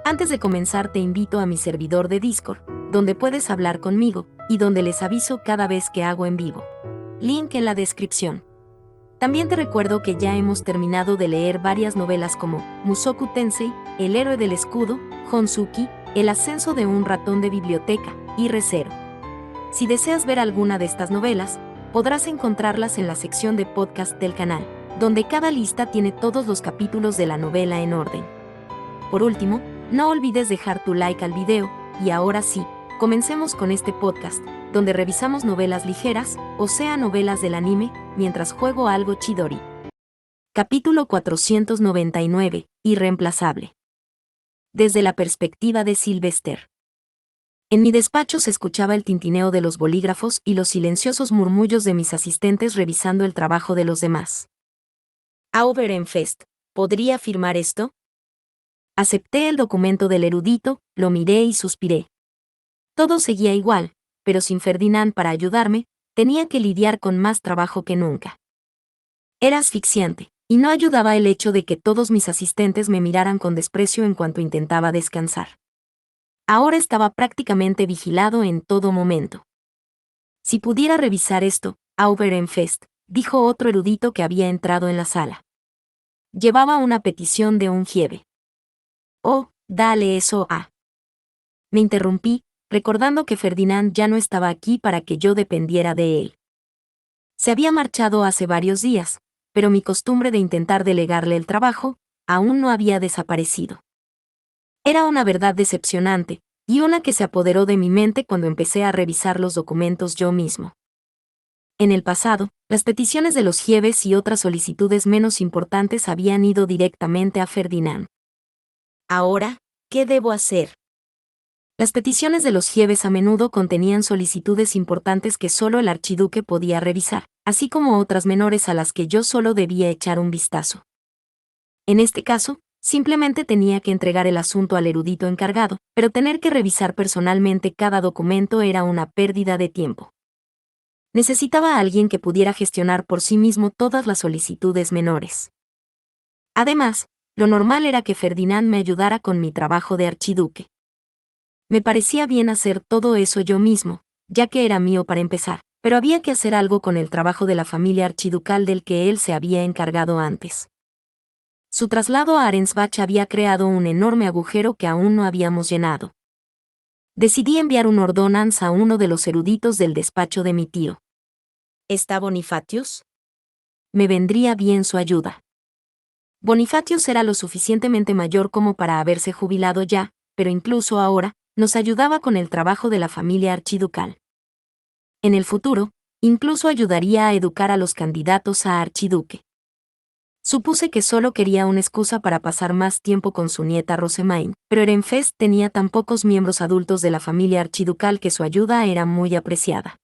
Antes de comenzar te invito a mi servidor de Discord, donde puedes hablar conmigo, y donde les aviso cada vez que hago en vivo. Link en la descripción. También te recuerdo que ya hemos terminado de leer varias novelas como Mushoku Tensei, El héroe del escudo, Honsuki, El ascenso de un ratón de biblioteca, y Re:Zero. Si deseas ver alguna de estas novelas, podrás encontrarlas en la sección de podcast del canal, donde cada lista tiene todos los capítulos de la novela en orden. Por último, no olvides dejar tu like al video, y ahora sí, comencemos con este podcast, donde revisamos novelas ligeras, o sea novelas del anime, mientras juego algo Chidori. Capítulo 499, Irreemplazable. Desde la perspectiva de Sylvester. En mi despacho se escuchaba el tintineo de los bolígrafos y los silenciosos murmullos de mis asistentes revisando el trabajo de los demás. Auberenfest, ¿podría firmar esto? Acepté el documento del erudito, lo miré y suspiré. Todo seguía igual, pero sin Ferdinand para ayudarme, tenía que lidiar con más trabajo que nunca. Era asfixiante, y no ayudaba el hecho de que todos mis asistentes me miraran con desprecio en cuanto intentaba descansar. Ahora estaba prácticamente vigilado en todo momento. Si pudiera revisar esto, Auberenfest, dijo otro erudito que había entrado en la sala. Llevaba una petición de un Hiebe. Oh, dale eso a. Me interrumpí, recordando que Ferdinand ya no estaba aquí para que yo dependiera de él. Se había marchado hace varios días, pero mi costumbre de intentar delegarle el trabajo, aún no había desaparecido. Era una verdad decepcionante, y una que se apoderó de mi mente cuando empecé a revisar los documentos yo mismo. En el pasado, las peticiones de los Hiebes y otras solicitudes menos importantes habían ido directamente a Ferdinand. Ahora, ¿qué debo hacer? Las peticiones de los Hiebes a menudo contenían solicitudes importantes que solo el archiduque podía revisar, así como otras menores a las que yo solo debía echar un vistazo. En este caso, simplemente tenía que entregar el asunto al erudito encargado, pero tener que revisar personalmente cada documento era una pérdida de tiempo. Necesitaba a alguien que pudiera gestionar por sí mismo todas las solicitudes menores. Además, lo normal era que Ferdinand me ayudara con mi trabajo de archiduque. Me parecía bien hacer todo eso yo mismo, ya que era mío para empezar, pero había que hacer algo con el trabajo de la familia archiducal del que él se había encargado antes. Su traslado a Arensbach había creado un enorme agujero que aún no habíamos llenado. Decidí enviar un ordonance a uno de los eruditos del despacho de mi tío. ¿Está Bonifatius? Me vendría bien su ayuda. Bonifatius era lo suficientemente mayor como para haberse jubilado ya, pero incluso ahora, nos ayudaba con el trabajo de la familia archiducal. En el futuro, incluso ayudaría a educar a los candidatos a archiduque. Supuse que solo quería una excusa para pasar más tiempo con su nieta Rosemain, pero Ehrenfest tenía tan pocos miembros adultos de la familia archiducal que su ayuda era muy apreciada.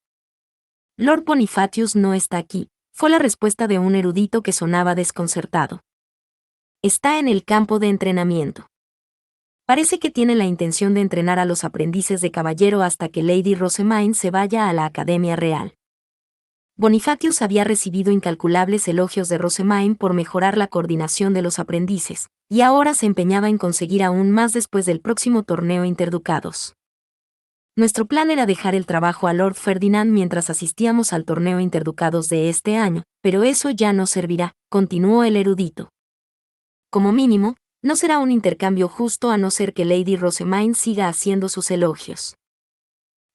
Lord Bonifatius no está aquí, fue la respuesta de un erudito que sonaba desconcertado. Está en el campo de entrenamiento. Parece que tiene la intención de entrenar a los aprendices de caballero hasta que Lady Rosemain se vaya a la Academia Real. Bonifatius había recibido incalculables elogios de Rosemain por mejorar la coordinación de los aprendices, y ahora se empeñaba en conseguir aún más después del próximo torneo interducados. Nuestro plan era dejar el trabajo a Lord Ferdinand mientras asistíamos al torneo interducados de este año, pero eso ya no servirá, continuó el erudito. Como mínimo, no será un intercambio justo a no ser que Lady Rosemain siga haciendo sus elogios.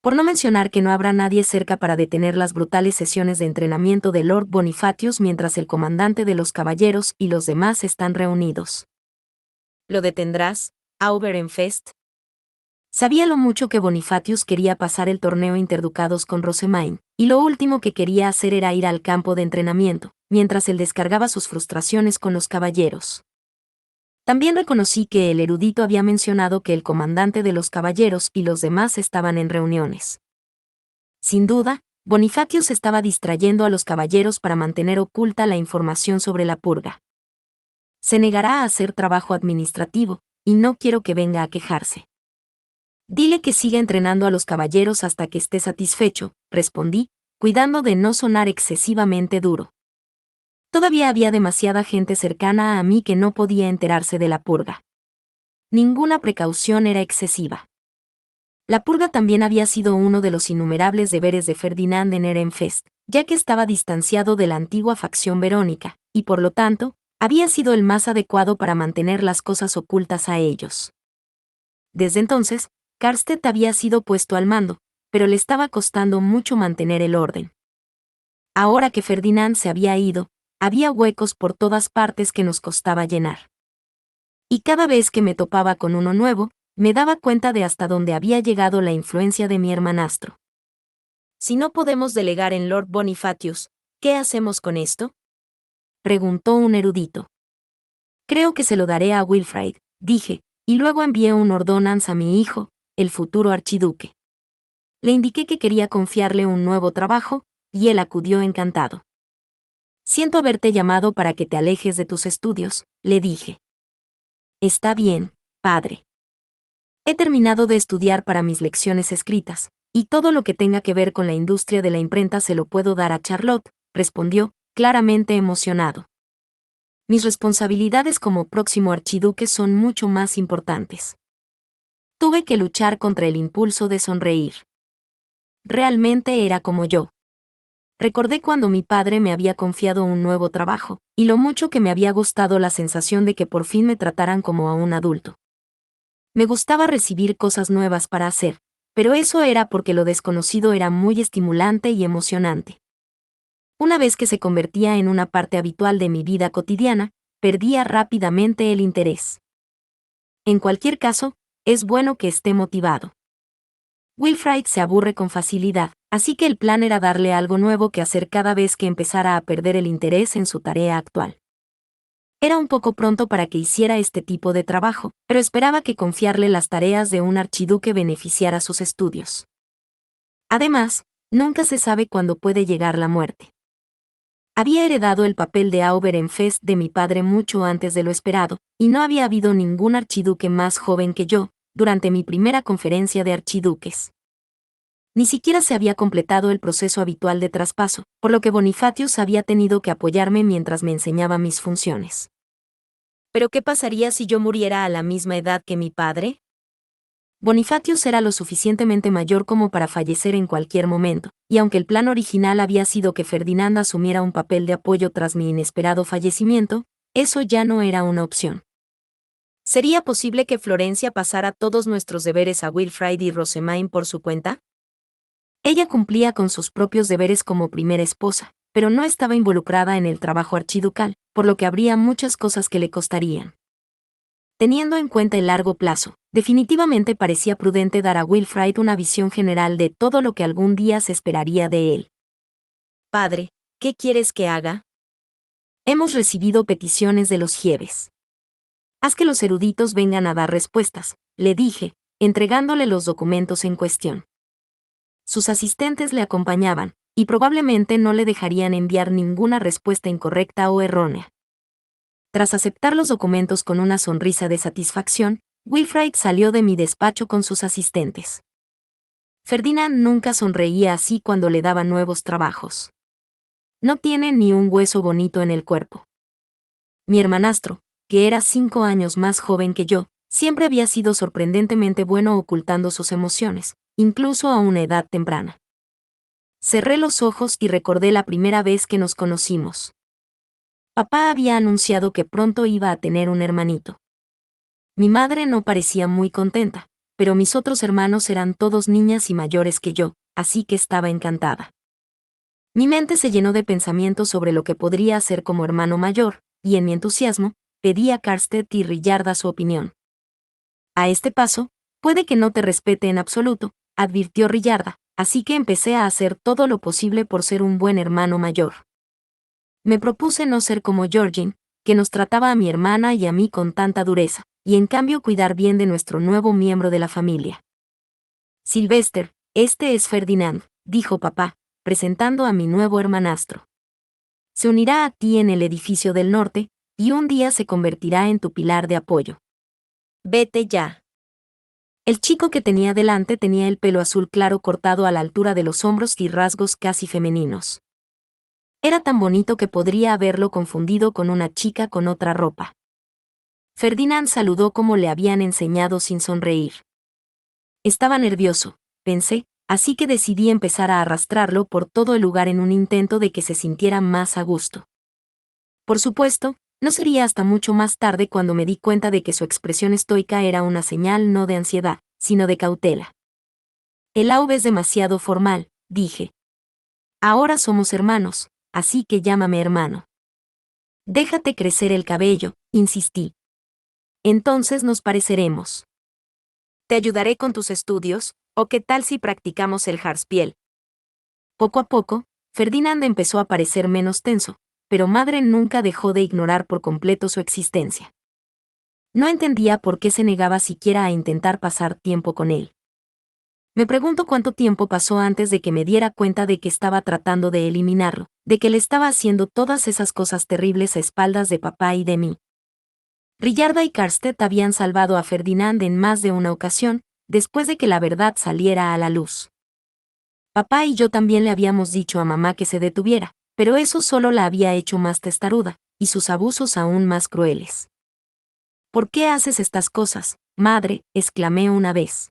Por no mencionar que no habrá nadie cerca para detener las brutales sesiones de entrenamiento de Lord Bonifatius mientras el comandante de los caballeros y los demás están reunidos. ¿Lo detendrás, Auberenfest? Sabía lo mucho que Bonifatius quería pasar el torneo interducados con Rosemain, y lo último que quería hacer era ir al campo de entrenamiento, mientras él descargaba sus frustraciones con los caballeros. También reconocí que el erudito había mencionado que el comandante de los caballeros y los demás estaban en reuniones. Sin duda, Bonifatius estaba distrayendo a los caballeros para mantener oculta la información sobre la purga. Se negará a hacer trabajo administrativo, y no quiero que venga a quejarse. Dile que siga entrenando a los caballeros hasta que esté satisfecho, respondí, cuidando de no sonar excesivamente duro. Todavía había demasiada gente cercana a mí que no podía enterarse de la purga. Ninguna precaución era excesiva. La purga también había sido uno de los innumerables deberes de Ferdinand en Ehrenfest, ya que estaba distanciado de la antigua facción verónica, y por lo tanto, había sido el más adecuado para mantener las cosas ocultas a ellos. Desde entonces, Karstedt había sido puesto al mando, pero le estaba costando mucho mantener el orden. Ahora que Ferdinand se había ido, había huecos por todas partes que nos costaba llenar. Y cada vez que me topaba con uno nuevo, me daba cuenta de hasta dónde había llegado la influencia de mi hermanastro. Si no podemos delegar en Lord Bonifacius, ¿qué hacemos con esto?, preguntó un erudito. Creo que se lo daré a Wilfrid, dije, y luego envié un ordonance a mi hijo, el futuro archiduque. Le indiqué que quería confiarle un nuevo trabajo, y él acudió encantado. Siento haberte llamado para que te alejes de tus estudios, le dije. Está bien, padre. He terminado de estudiar para mis lecciones escritas, y todo lo que tenga que ver con la industria de la imprenta se lo puedo dar a Charlotte, respondió, claramente emocionado. Mis responsabilidades como próximo archiduque son mucho más importantes. Tuve que luchar contra el impulso de sonreír. Realmente era como yo. Recordé cuando mi padre me había confiado un nuevo trabajo, y lo mucho que me había gustado la sensación de que por fin me trataran como a un adulto. Me gustaba recibir cosas nuevas para hacer, pero eso era porque lo desconocido era muy estimulante y emocionante. Una vez que se convertía en una parte habitual de mi vida cotidiana, perdía rápidamente el interés. En cualquier caso, es bueno que esté motivado. Wilfrid se aburre con facilidad, así que el plan era darle algo nuevo que hacer cada vez que empezara a perder el interés en su tarea actual. Era un poco pronto para que hiciera este tipo de trabajo, pero esperaba que confiarle las tareas de un archiduque beneficiara sus estudios. Además, nunca se sabe cuándo puede llegar la muerte. Había heredado el papel de Auberenfest de mi padre mucho antes de lo esperado, y no había habido ningún archiduque más joven que yo, durante mi primera conferencia de archiduques. Ni siquiera se había completado el proceso habitual de traspaso, por lo que Bonifacius había tenido que apoyarme mientras me enseñaba mis funciones. ¿Pero qué pasaría si yo muriera a la misma edad que mi padre? Bonifacius era lo suficientemente mayor como para fallecer en cualquier momento, y aunque el plan original había sido que Ferdinand asumiera un papel de apoyo tras mi inesperado fallecimiento, eso ya no era una opción. ¿Sería posible que Florencia pasara todos nuestros deberes a Wilfrid y Rosemaine por su cuenta? Ella cumplía con sus propios deberes como primera esposa, pero no estaba involucrada en el trabajo archiducal, por lo que habría muchas cosas que le costarían. Teniendo en cuenta el largo plazo, definitivamente parecía prudente dar a Wilfrid una visión general de todo lo que algún día se esperaría de él. Padre, ¿qué quieres que haga? Hemos recibido peticiones de los Gieves. Haz que los eruditos vengan a dar respuestas, le dije, entregándole los documentos en cuestión. Sus asistentes le acompañaban, y probablemente no le dejarían enviar ninguna respuesta incorrecta o errónea. Tras aceptar los documentos con una sonrisa de satisfacción, Wilfrid salió de mi despacho con sus asistentes. Ferdinand nunca sonreía así cuando le daba nuevos trabajos. No tiene ni un hueso bonito en el cuerpo. Mi hermanastro, que era 5 años más joven que yo, siempre había sido sorprendentemente bueno ocultando sus emociones, incluso a una edad temprana. Cerré los ojos y recordé la primera vez que nos conocimos. Papá había anunciado que pronto iba a tener un hermanito. Mi madre no parecía muy contenta, pero mis otros hermanos eran todos niñas y mayores que yo, así que estaba encantada. Mi mente se llenó de pensamientos sobre lo que podría hacer como hermano mayor, y en mi entusiasmo, pedí a Karstedt y Rillarda su opinión. A este paso, puede que no te respete en absoluto, advirtió Rillarda, así que empecé a hacer todo lo posible por ser un buen hermano mayor. Me propuse no ser como Georgine, que nos trataba a mi hermana y a mí con tanta dureza, y en cambio cuidar bien de nuestro nuevo miembro de la familia. Sylvester, este es Ferdinand, dijo papá, presentando a mi nuevo hermanastro. Se unirá a ti en el edificio del norte, y un día se convertirá en tu pilar de apoyo. Vete ya. El chico que tenía delante tenía el pelo azul claro cortado a la altura de los hombros y rasgos casi femeninos. Era tan bonito que podría haberlo confundido con una chica con otra ropa. Ferdinand saludó como le habían enseñado sin sonreír. Estaba nervioso, pensé, así que decidí empezar a arrastrarlo por todo el lugar en un intento de que se sintiera más a gusto. Por supuesto, no sería hasta mucho más tarde cuando me di cuenta de que su expresión estoica era una señal no de ansiedad, sino de cautela. El Aube es demasiado formal, dije. Ahora somos hermanos, así que llámame hermano. Déjate crecer el cabello, insistí. Entonces nos pareceremos. Te ayudaré con tus estudios, o qué tal si practicamos el Harspiel. Poco a poco, Ferdinand empezó a parecer menos tenso, pero madre nunca dejó de ignorar por completo su existencia. No entendía por qué se negaba siquiera a intentar pasar tiempo con él. Me pregunto cuánto tiempo pasó antes de que me diera cuenta de que estaba tratando de eliminarlo, de que le estaba haciendo todas esas cosas terribles a espaldas de papá y de mí. Rillarda y Karstedt habían salvado a Ferdinand en más de una ocasión, después de que la verdad saliera a la luz. Papá y yo también le habíamos dicho a mamá que se detuviera, pero eso solo la había hecho más testaruda, y sus abusos aún más crueles. ¿Por qué haces estas cosas, madre?, exclamé una vez.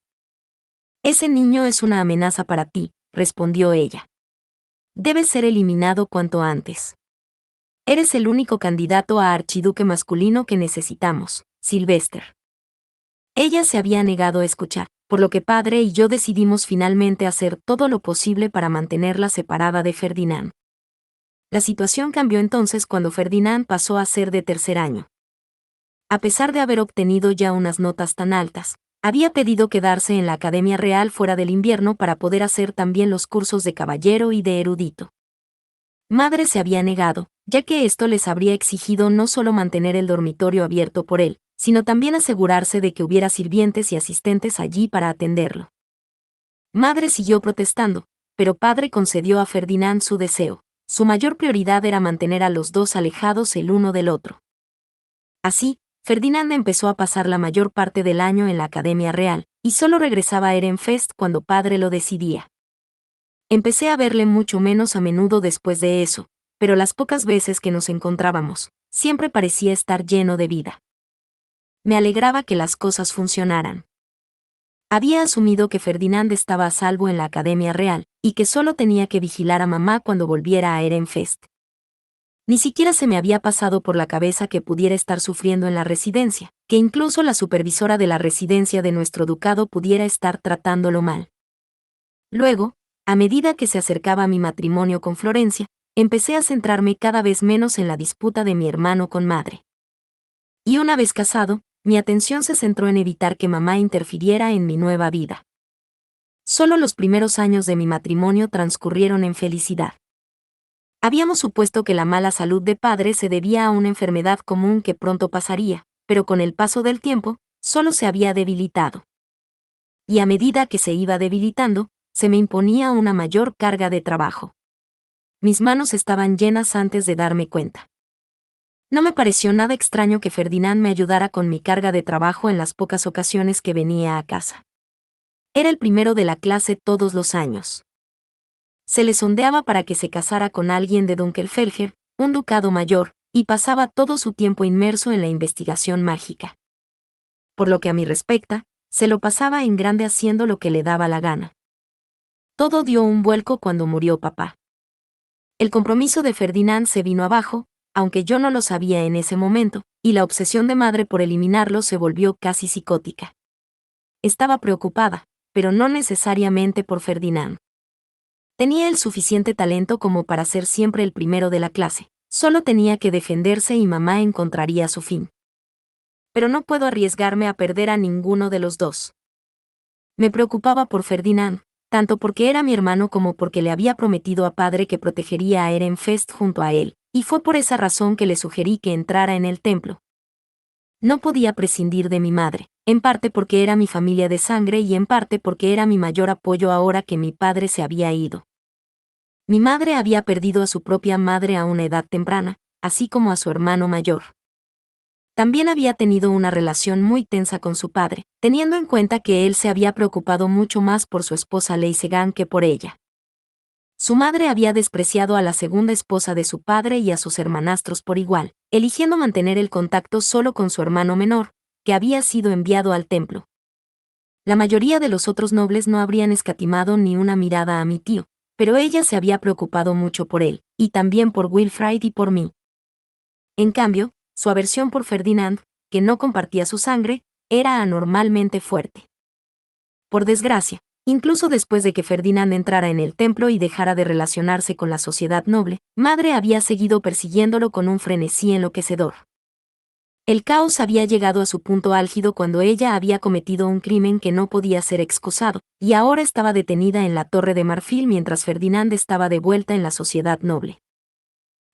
Ese niño es una amenaza para ti, respondió ella. Debes ser eliminado cuanto antes. Eres el único candidato a archiduque masculino que necesitamos, Sylvester. Ella se había negado a escuchar, por lo que padre y yo decidimos finalmente hacer todo lo posible para mantenerla separada de Ferdinand. La situación cambió entonces cuando Ferdinand pasó a ser de tercer año. A pesar de haber obtenido ya unas notas tan altas, había pedido quedarse en la Academia Real fuera del invierno para poder hacer también los cursos de caballero y de erudito. Madre se había negado, ya que esto les habría exigido no solo mantener el dormitorio abierto por él, sino también asegurarse de que hubiera sirvientes y asistentes allí para atenderlo. Madre siguió protestando, pero padre concedió a Ferdinand su deseo. Su mayor prioridad era mantener a los dos alejados el uno del otro. Así, Ferdinand empezó a pasar la mayor parte del año en la Academia Real, y solo regresaba a Ehrenfest cuando padre lo decidía. Empecé a verle mucho menos a menudo después de eso, pero las pocas veces que nos encontrábamos, siempre parecía estar lleno de vida. Me alegraba que las cosas funcionaran. Había asumido que Ferdinand estaba a salvo en la Academia Real, y que solo tenía que vigilar a mamá cuando volviera a Ehrenfest. Ni siquiera se me había pasado por la cabeza que pudiera estar sufriendo en la residencia, que incluso la supervisora de la residencia de nuestro ducado pudiera estar tratándolo mal. Luego, a medida que se acercaba mi matrimonio con Florencia, empecé a centrarme cada vez menos en la disputa de mi hermano con madre. Y una vez casado, mi atención se centró en evitar que mamá interfiriera en mi nueva vida. Solo los primeros años de mi matrimonio transcurrieron en felicidad. Habíamos supuesto que la mala salud de padre se debía a una enfermedad común que pronto pasaría, pero con el paso del tiempo, solo se había debilitado. Y a medida que se iba debilitando, se me imponía una mayor carga de trabajo. Mis manos estaban llenas antes de darme cuenta. No me pareció nada extraño que Ferdinand me ayudara con mi carga de trabajo en las pocas ocasiones que venía a casa. Era el primero de la clase todos los años. Se le sondeaba para que se casara con alguien de Dunkelfelger, un ducado mayor, y pasaba todo su tiempo inmerso en la investigación mágica. Por lo que a mí respecta, se lo pasaba en grande haciendo lo que le daba la gana. Todo dio un vuelco cuando murió papá. El compromiso de Ferdinand se vino abajo, aunque yo no lo sabía en ese momento, y la obsesión de madre por eliminarlo se volvió casi psicótica. Estaba preocupada, pero no necesariamente por Ferdinand. Tenía el suficiente talento como para ser siempre el primero de la clase, solo tenía que defenderse y mamá encontraría su fin. Pero no puedo arriesgarme a perder a ninguno de los dos. Me preocupaba por Ferdinand, tanto porque era mi hermano como porque le había prometido a padre que protegería a Ehrenfest junto a él, y fue por esa razón que le sugerí que entrara en el templo. No podía prescindir de mi madre, en parte porque era mi familia de sangre y en parte porque era mi mayor apoyo ahora que mi padre se había ido. Mi madre había perdido a su propia madre a una edad temprana, así como a su hermano mayor. También había tenido una relación muy tensa con su padre, teniendo en cuenta que él se había preocupado mucho más por su esposa Leisegan que por ella. Su madre había despreciado a la segunda esposa de su padre y a sus hermanastros por igual, eligiendo mantener el contacto solo con su hermano menor, que había sido enviado al templo. La mayoría de los otros nobles no habrían escatimado ni una mirada a mi tío, pero ella se había preocupado mucho por él, y también por Wilfrid y por mí. En cambio, su aversión por Ferdinand, que no compartía su sangre, era anormalmente fuerte. Por desgracia, incluso después de que Ferdinand entrara en el templo y dejara de relacionarse con la sociedad noble, madre había seguido persiguiéndolo con un frenesí enloquecedor. El caos había llegado a su punto álgido cuando ella había cometido un crimen que no podía ser excusado, y ahora estaba detenida en la Torre de Marfil mientras Ferdinand estaba de vuelta en la sociedad noble.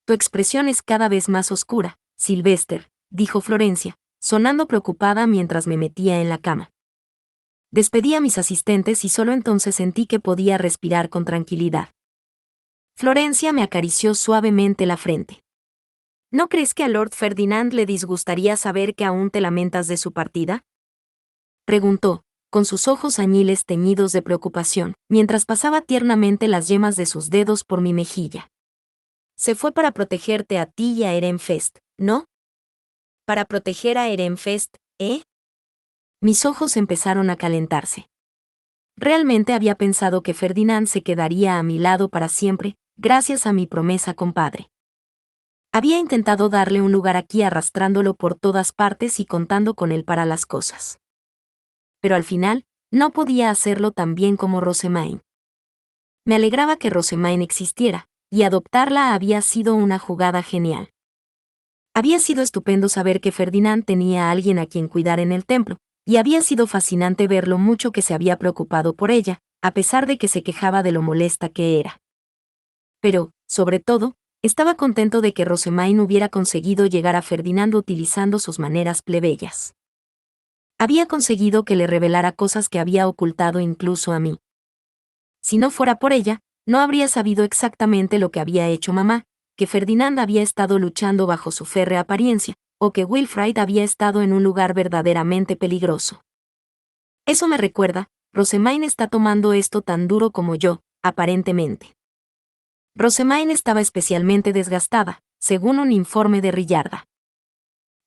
Tu expresión es cada vez más oscura, Sylvester, dijo Florencia, sonando preocupada mientras me metía en la cama. Despedí a mis asistentes y solo entonces sentí que podía respirar con tranquilidad. Florencia me acarició suavemente la frente. ¿No crees que a Lord Ferdinand le disgustaría saber que aún te lamentas de su partida? Preguntó, con sus ojos añiles teñidos de preocupación, mientras pasaba tiernamente las yemas de sus dedos por mi mejilla. Se fue para protegerte a ti y a Ehrenfest, ¿no? Para proteger a Ehrenfest, ¿eh? Mis ojos empezaron a calentarse. Realmente había pensado que Ferdinand se quedaría a mi lado para siempre, gracias a mi promesa con padre. Había intentado darle un lugar aquí arrastrándolo por todas partes y contando con él para las cosas. Pero al final, no podía hacerlo tan bien como Rosemaine. Me alegraba que Rosemaine existiera, y adoptarla había sido una jugada genial. Había sido estupendo saber que Ferdinand tenía a alguien a quien cuidar en el templo, y había sido fascinante ver lo mucho que se había preocupado por ella, a pesar de que se quejaba de lo molesta que era. Pero, sobre todo, estaba contento de que Rosemaine hubiera conseguido llegar a Ferdinand utilizando sus maneras plebeyas. Había conseguido que le revelara cosas que había ocultado incluso a mí. Si no fuera por ella, no habría sabido exactamente lo que había hecho mamá, que Ferdinand había estado luchando bajo su férrea apariencia, o que Wilfrid había estado en un lugar verdaderamente peligroso. Eso me recuerda, Rosemaine está tomando esto tan duro como yo, aparentemente. Rosemaine estaba especialmente desgastada, según un informe de Rillarda.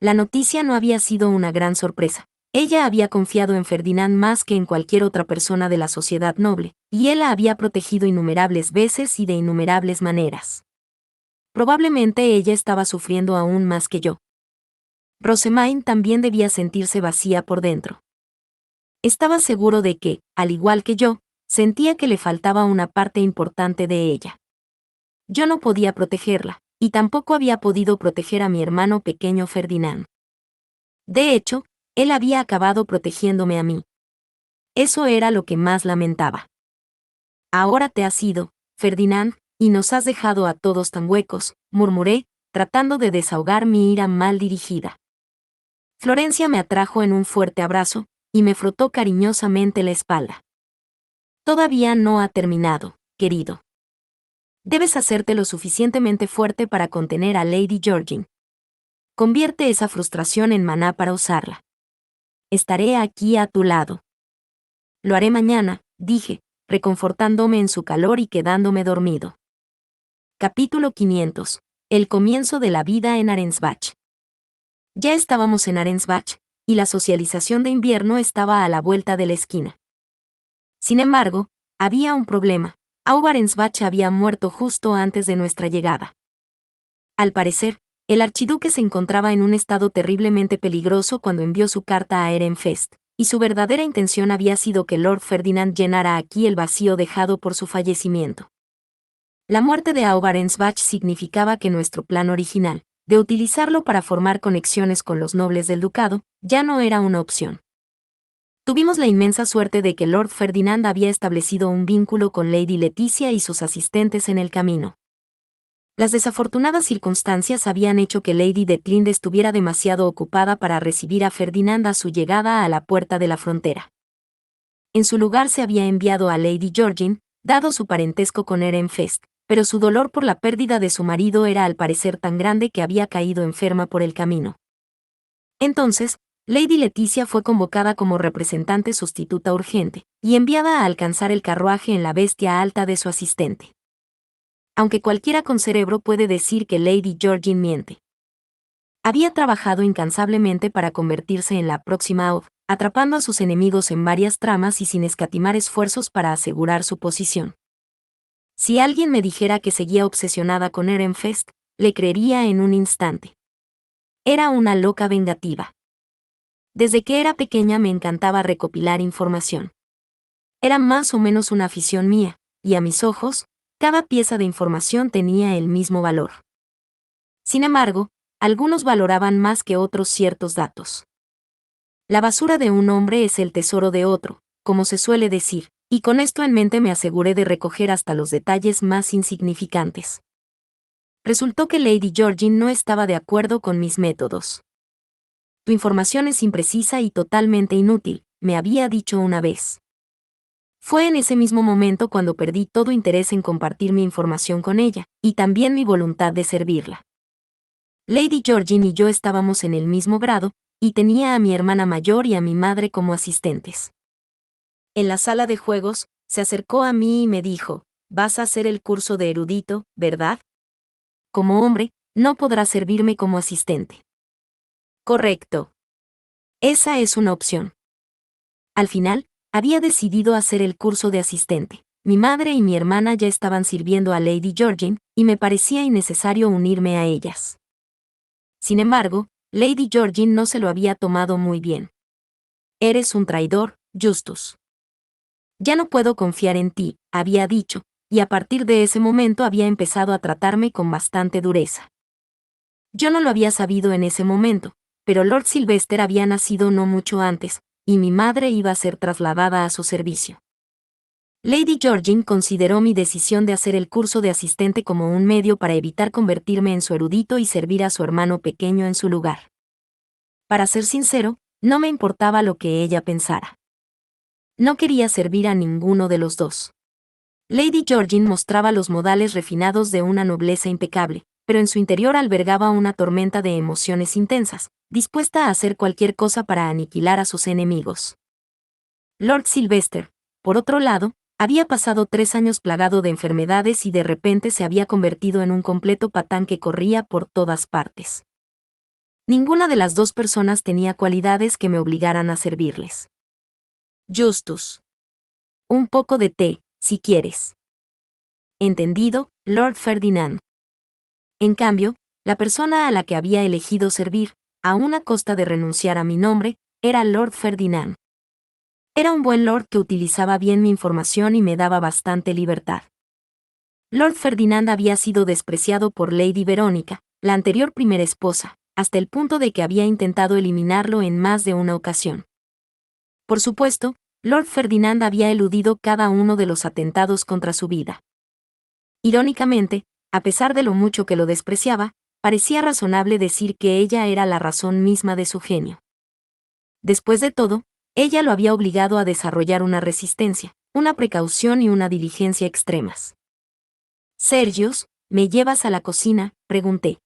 La noticia no había sido una gran sorpresa. Ella había confiado en Ferdinand más que en cualquier otra persona de la sociedad noble, y él la había protegido innumerables veces y de innumerables maneras. Probablemente ella estaba sufriendo aún más que yo. Rosemaine también debía sentirse vacía por dentro. Estaba seguro de que, al igual que yo, sentía que le faltaba una parte importante de ella. Yo no podía protegerla, y tampoco había podido proteger a mi hermano pequeño Ferdinand. De hecho, él había acabado protegiéndome a mí. Eso era lo que más lamentaba. Ahora te has ido, Ferdinand, y nos has dejado a todos tan huecos, murmuré, tratando de desahogar mi ira mal dirigida. Florencia me atrajo en un fuerte abrazo, y me frotó cariñosamente la espalda. Todavía no ha terminado, querido. Debes hacerte lo suficientemente fuerte para contener a Lady Georgine. Convierte esa frustración en maná para usarla. Estaré aquí a tu lado. Lo haré mañana, dije, reconfortándome en su calor y quedándome dormido. Capítulo 500. El comienzo de la vida en Arensbach. Ya estábamos en Arensbach, y la socialización de invierno estaba a la vuelta de la esquina. Sin embargo, había un problema. Arensbach había muerto justo antes de nuestra llegada. Al parecer, el archiduque se encontraba en un estado terriblemente peligroso cuando envió su carta a Ehrenfest, y su verdadera intención había sido que Lord Ferdinand llenara aquí el vacío dejado por su fallecimiento. La muerte de Arensbach significaba que nuestro plan original, de utilizarlo para formar conexiones con los nobles del ducado, ya no era una opción. Tuvimos la inmensa suerte de que Lord Ferdinand había establecido un vínculo con Lady Leticia y sus asistentes en el camino. Las desafortunadas circunstancias habían hecho que Lady Detlinde estuviera demasiado ocupada para recibir a Ferdinand a su llegada a la puerta de la frontera. En su lugar se había enviado a Lady Georgine, dado su parentesco con Ehrenfest, pero su dolor por la pérdida de su marido era al parecer tan grande que había caído enferma por el camino. Entonces, Lady Leticia fue convocada como representante sustituta urgente, y enviada a alcanzar el carruaje en la bestia alta de su asistente. aunque cualquiera con cerebro puede decir que Lady Georgina miente. Había trabajado incansablemente para convertirse en la próxima Aud, atrapando a sus enemigos en varias tramas y sin escatimar esfuerzos para asegurar su posición. Si alguien me dijera que seguía obsesionada con Ehrenfest, le creería en un instante. Era una loca vengativa. Desde que era pequeña me encantaba recopilar información. Era más o menos una afición mía, y a mis ojos, cada pieza de información tenía el mismo valor. Sin embargo, algunos valoraban más que otros ciertos datos. La basura de un hombre es el tesoro de otro, como se suele decir, y con esto en mente me aseguré de recoger hasta los detalles más insignificantes. Resultó que Lady Georgina no estaba de acuerdo con mis métodos. Tu información es imprecisa y totalmente inútil, me había dicho una vez. Fue en ese mismo momento cuando perdí todo interés en compartir mi información con ella, y también mi voluntad de servirla. Lady Georgina y yo estábamos en el mismo grado, y tenía a mi hermana mayor y a mi madre como asistentes. En la sala de juegos, se acercó a mí y me dijo, «Vas a hacer el curso de erudito, ¿verdad? Como hombre, no podrás servirme como asistente». Correcto. Esa es una opción. Al final, había decidido hacer el curso de asistente. Mi madre y mi hermana ya estaban sirviendo a Lady Georgina, y me parecía innecesario unirme a ellas. Sin embargo, Lady Georgina no se lo había tomado muy bien. «Eres un traidor, Justus. Ya no puedo confiar en ti», había dicho, y a partir de ese momento había empezado a tratarme con bastante dureza. Yo no lo había sabido en ese momento, pero Lord Sylvester había nacido no mucho antes, y mi madre iba a ser trasladada a su servicio. Lady Georgina consideró mi decisión de hacer el curso de asistente como un medio para evitar convertirme en su erudito y servir a su hermano pequeño en su lugar. Para ser sincero, no me importaba lo que ella pensara. No quería servir a ninguno de los dos. Lady Georgina mostraba los modales refinados de una nobleza impecable, pero en su interior albergaba una tormenta de emociones intensas, dispuesta a hacer cualquier cosa para aniquilar a sus enemigos. Lord Sylvester, por otro lado, había pasado 3 años plagado de enfermedades y de repente se había convertido en un completo patán que corría por todas partes. Ninguna de las dos personas tenía cualidades que me obligaran a servirles. Justus. Un poco de té, si quieres. Entendido, Lord Ferdinand. En cambio, la persona a la que había elegido servir, a una costa de renunciar a mi nombre, era Lord Ferdinand. Era un buen lord que utilizaba bien mi información y me daba bastante libertad. Lord Ferdinand había sido despreciado por Lady Verónica, la anterior primera esposa, hasta el punto de que había intentado eliminarlo en más de una ocasión. Por supuesto, Lord Ferdinand había eludido cada uno de los atentados contra su vida. Irónicamente, a pesar de lo mucho que lo despreciaba, parecía razonable decir que ella era la razón misma de su genio. Después de todo, ella lo había obligado a desarrollar una resistencia, una precaución y una diligencia extremas. «Sergius, ¿me llevas a la cocina?», pregunté.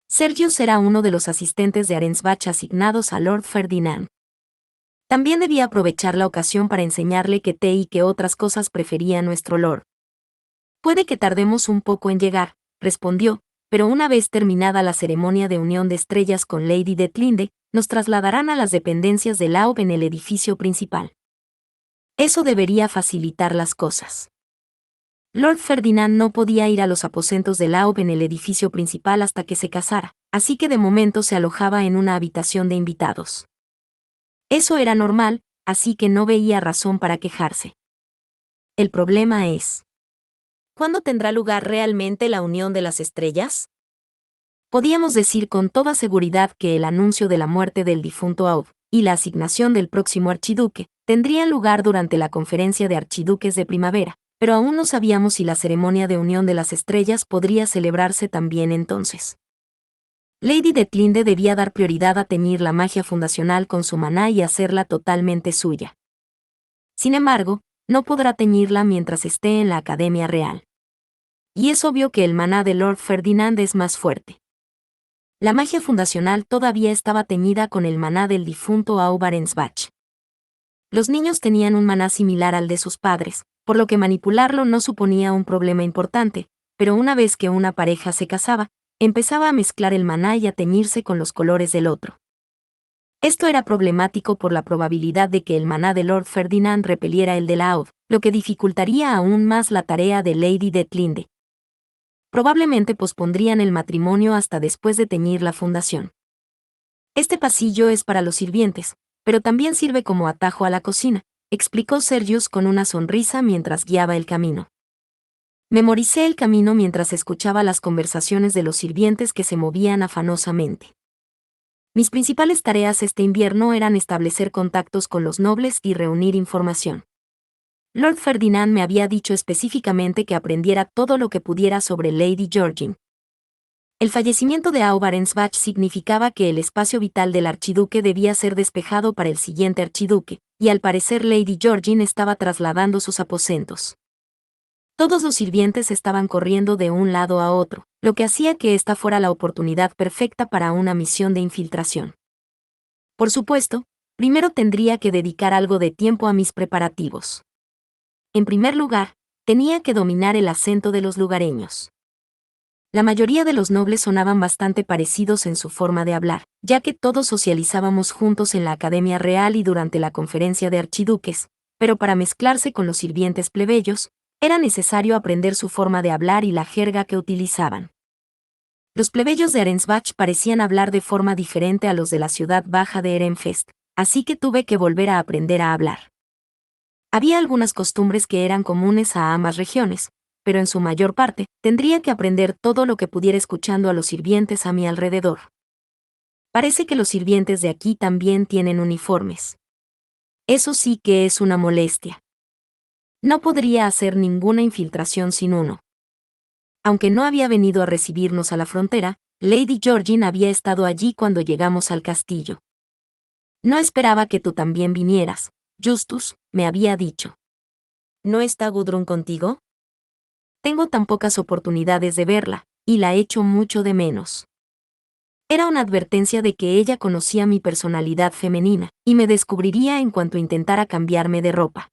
Sergius era uno de los asistentes de Arensbach asignados a Lord Ferdinand. También debía aprovechar la ocasión para enseñarle qué té y qué otras cosas prefería nuestro lord. «Puede que tardemos un poco en llegar», respondió, «pero una vez terminada la ceremonia de unión de estrellas con Lady Detlinde, nos trasladarán a las dependencias de Laub en el edificio principal. Eso debería facilitar las cosas». Lord Ferdinand no podía ir a los aposentos de Laub en el edificio principal hasta que se casara, así que de momento se alojaba en una habitación de invitados. Eso era normal, así que no veía razón para quejarse. El problema es: ¿cuándo tendrá lugar realmente la unión de las estrellas? Podíamos decir con toda seguridad que el anuncio de la muerte del difunto Aud y la asignación del próximo archiduque tendrían lugar durante la conferencia de archiduques de primavera, pero aún no sabíamos si la ceremonia de unión de las estrellas podría celebrarse también entonces. Lady Detlinde debía dar prioridad a teñir la magia fundacional con su maná y hacerla totalmente suya. Sin embargo, no podrá teñirla mientras esté en la Academia Real. Y es obvio que el maná de Lord Ferdinand es más fuerte. La magia fundacional todavía estaba teñida con el maná del difunto Aub Arensbach. Los niños tenían un maná similar al de sus padres, por lo que manipularlo no suponía un problema importante, pero una vez que una pareja se casaba, empezaba a mezclar el maná y a teñirse con los colores del otro. Esto era problemático por la probabilidad de que el maná de Lord Ferdinand repeliera el de la Aud, lo que dificultaría aún más la tarea de Lady Detlinde. Probablemente pospondrían el matrimonio hasta después de teñir la fundación. Este pasillo es para los sirvientes, pero también sirve como atajo a la cocina, explicó Sergius con una sonrisa mientras guiaba el camino. Memoricé el camino mientras escuchaba las conversaciones de los sirvientes que se movían afanosamente. Mis principales tareas este invierno eran establecer contactos con los nobles y reunir información. Lord Ferdinand me había dicho específicamente que aprendiera todo lo que pudiera sobre Lady Georgine. El fallecimiento de Aubarensbach significaba que el espacio vital del archiduque debía ser despejado para el siguiente archiduque, y al parecer Lady Georgine estaba trasladando sus aposentos. Todos los sirvientes estaban corriendo de un lado a otro, lo que hacía que esta fuera la oportunidad perfecta para una misión de infiltración. Por supuesto, primero tendría que dedicar algo de tiempo a mis preparativos. En primer lugar, tenía que dominar el acento de los lugareños. La mayoría de los nobles sonaban bastante parecidos en su forma de hablar, ya que todos socializábamos juntos en la Academia Real y durante la conferencia de archiduques, pero para mezclarse con los sirvientes plebeyos, era necesario aprender su forma de hablar y la jerga que utilizaban. Los plebeyos de Arensbach parecían hablar de forma diferente a los de la ciudad baja de Ehrenfest, así que tuve que volver a aprender a hablar. Había algunas costumbres que eran comunes a ambas regiones, pero en su mayor parte, tendría que aprender todo lo que pudiera escuchando a los sirvientes a mi alrededor. Parece que los sirvientes de aquí también tienen uniformes. Eso sí que es una molestia. No podría hacer ninguna infiltración sin uno. Aunque no había venido a recibirnos a la frontera, Lady Georgine había estado allí cuando llegamos al castillo. No esperaba que tú también vinieras, Justus, me había dicho. ¿No está Gudrun contigo? Tengo tan pocas oportunidades de verla, y la echo mucho de menos. Era una advertencia de que ella conocía mi personalidad femenina, y me descubriría en cuanto intentara cambiarme de ropa.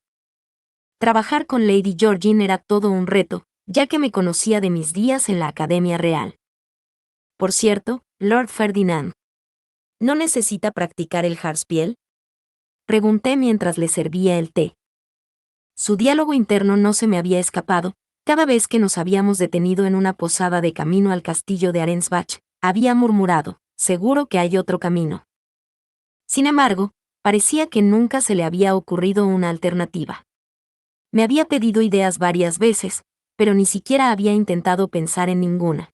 Trabajar con Lady Georgine era todo un reto, ya que me conocía de mis días en la Academia Real. Por cierto, Lord Ferdinand, ¿no necesita practicar el Harspiel? Pregunté mientras le servía el té. Su diálogo interno no se me había escapado. Cada vez que nos habíamos detenido en una posada de camino al castillo de Arensbach, había murmurado, seguro que hay otro camino. Sin embargo, parecía que nunca se le había ocurrido una alternativa. Me había pedido ideas varias veces, pero ni siquiera había intentado pensar en ninguna.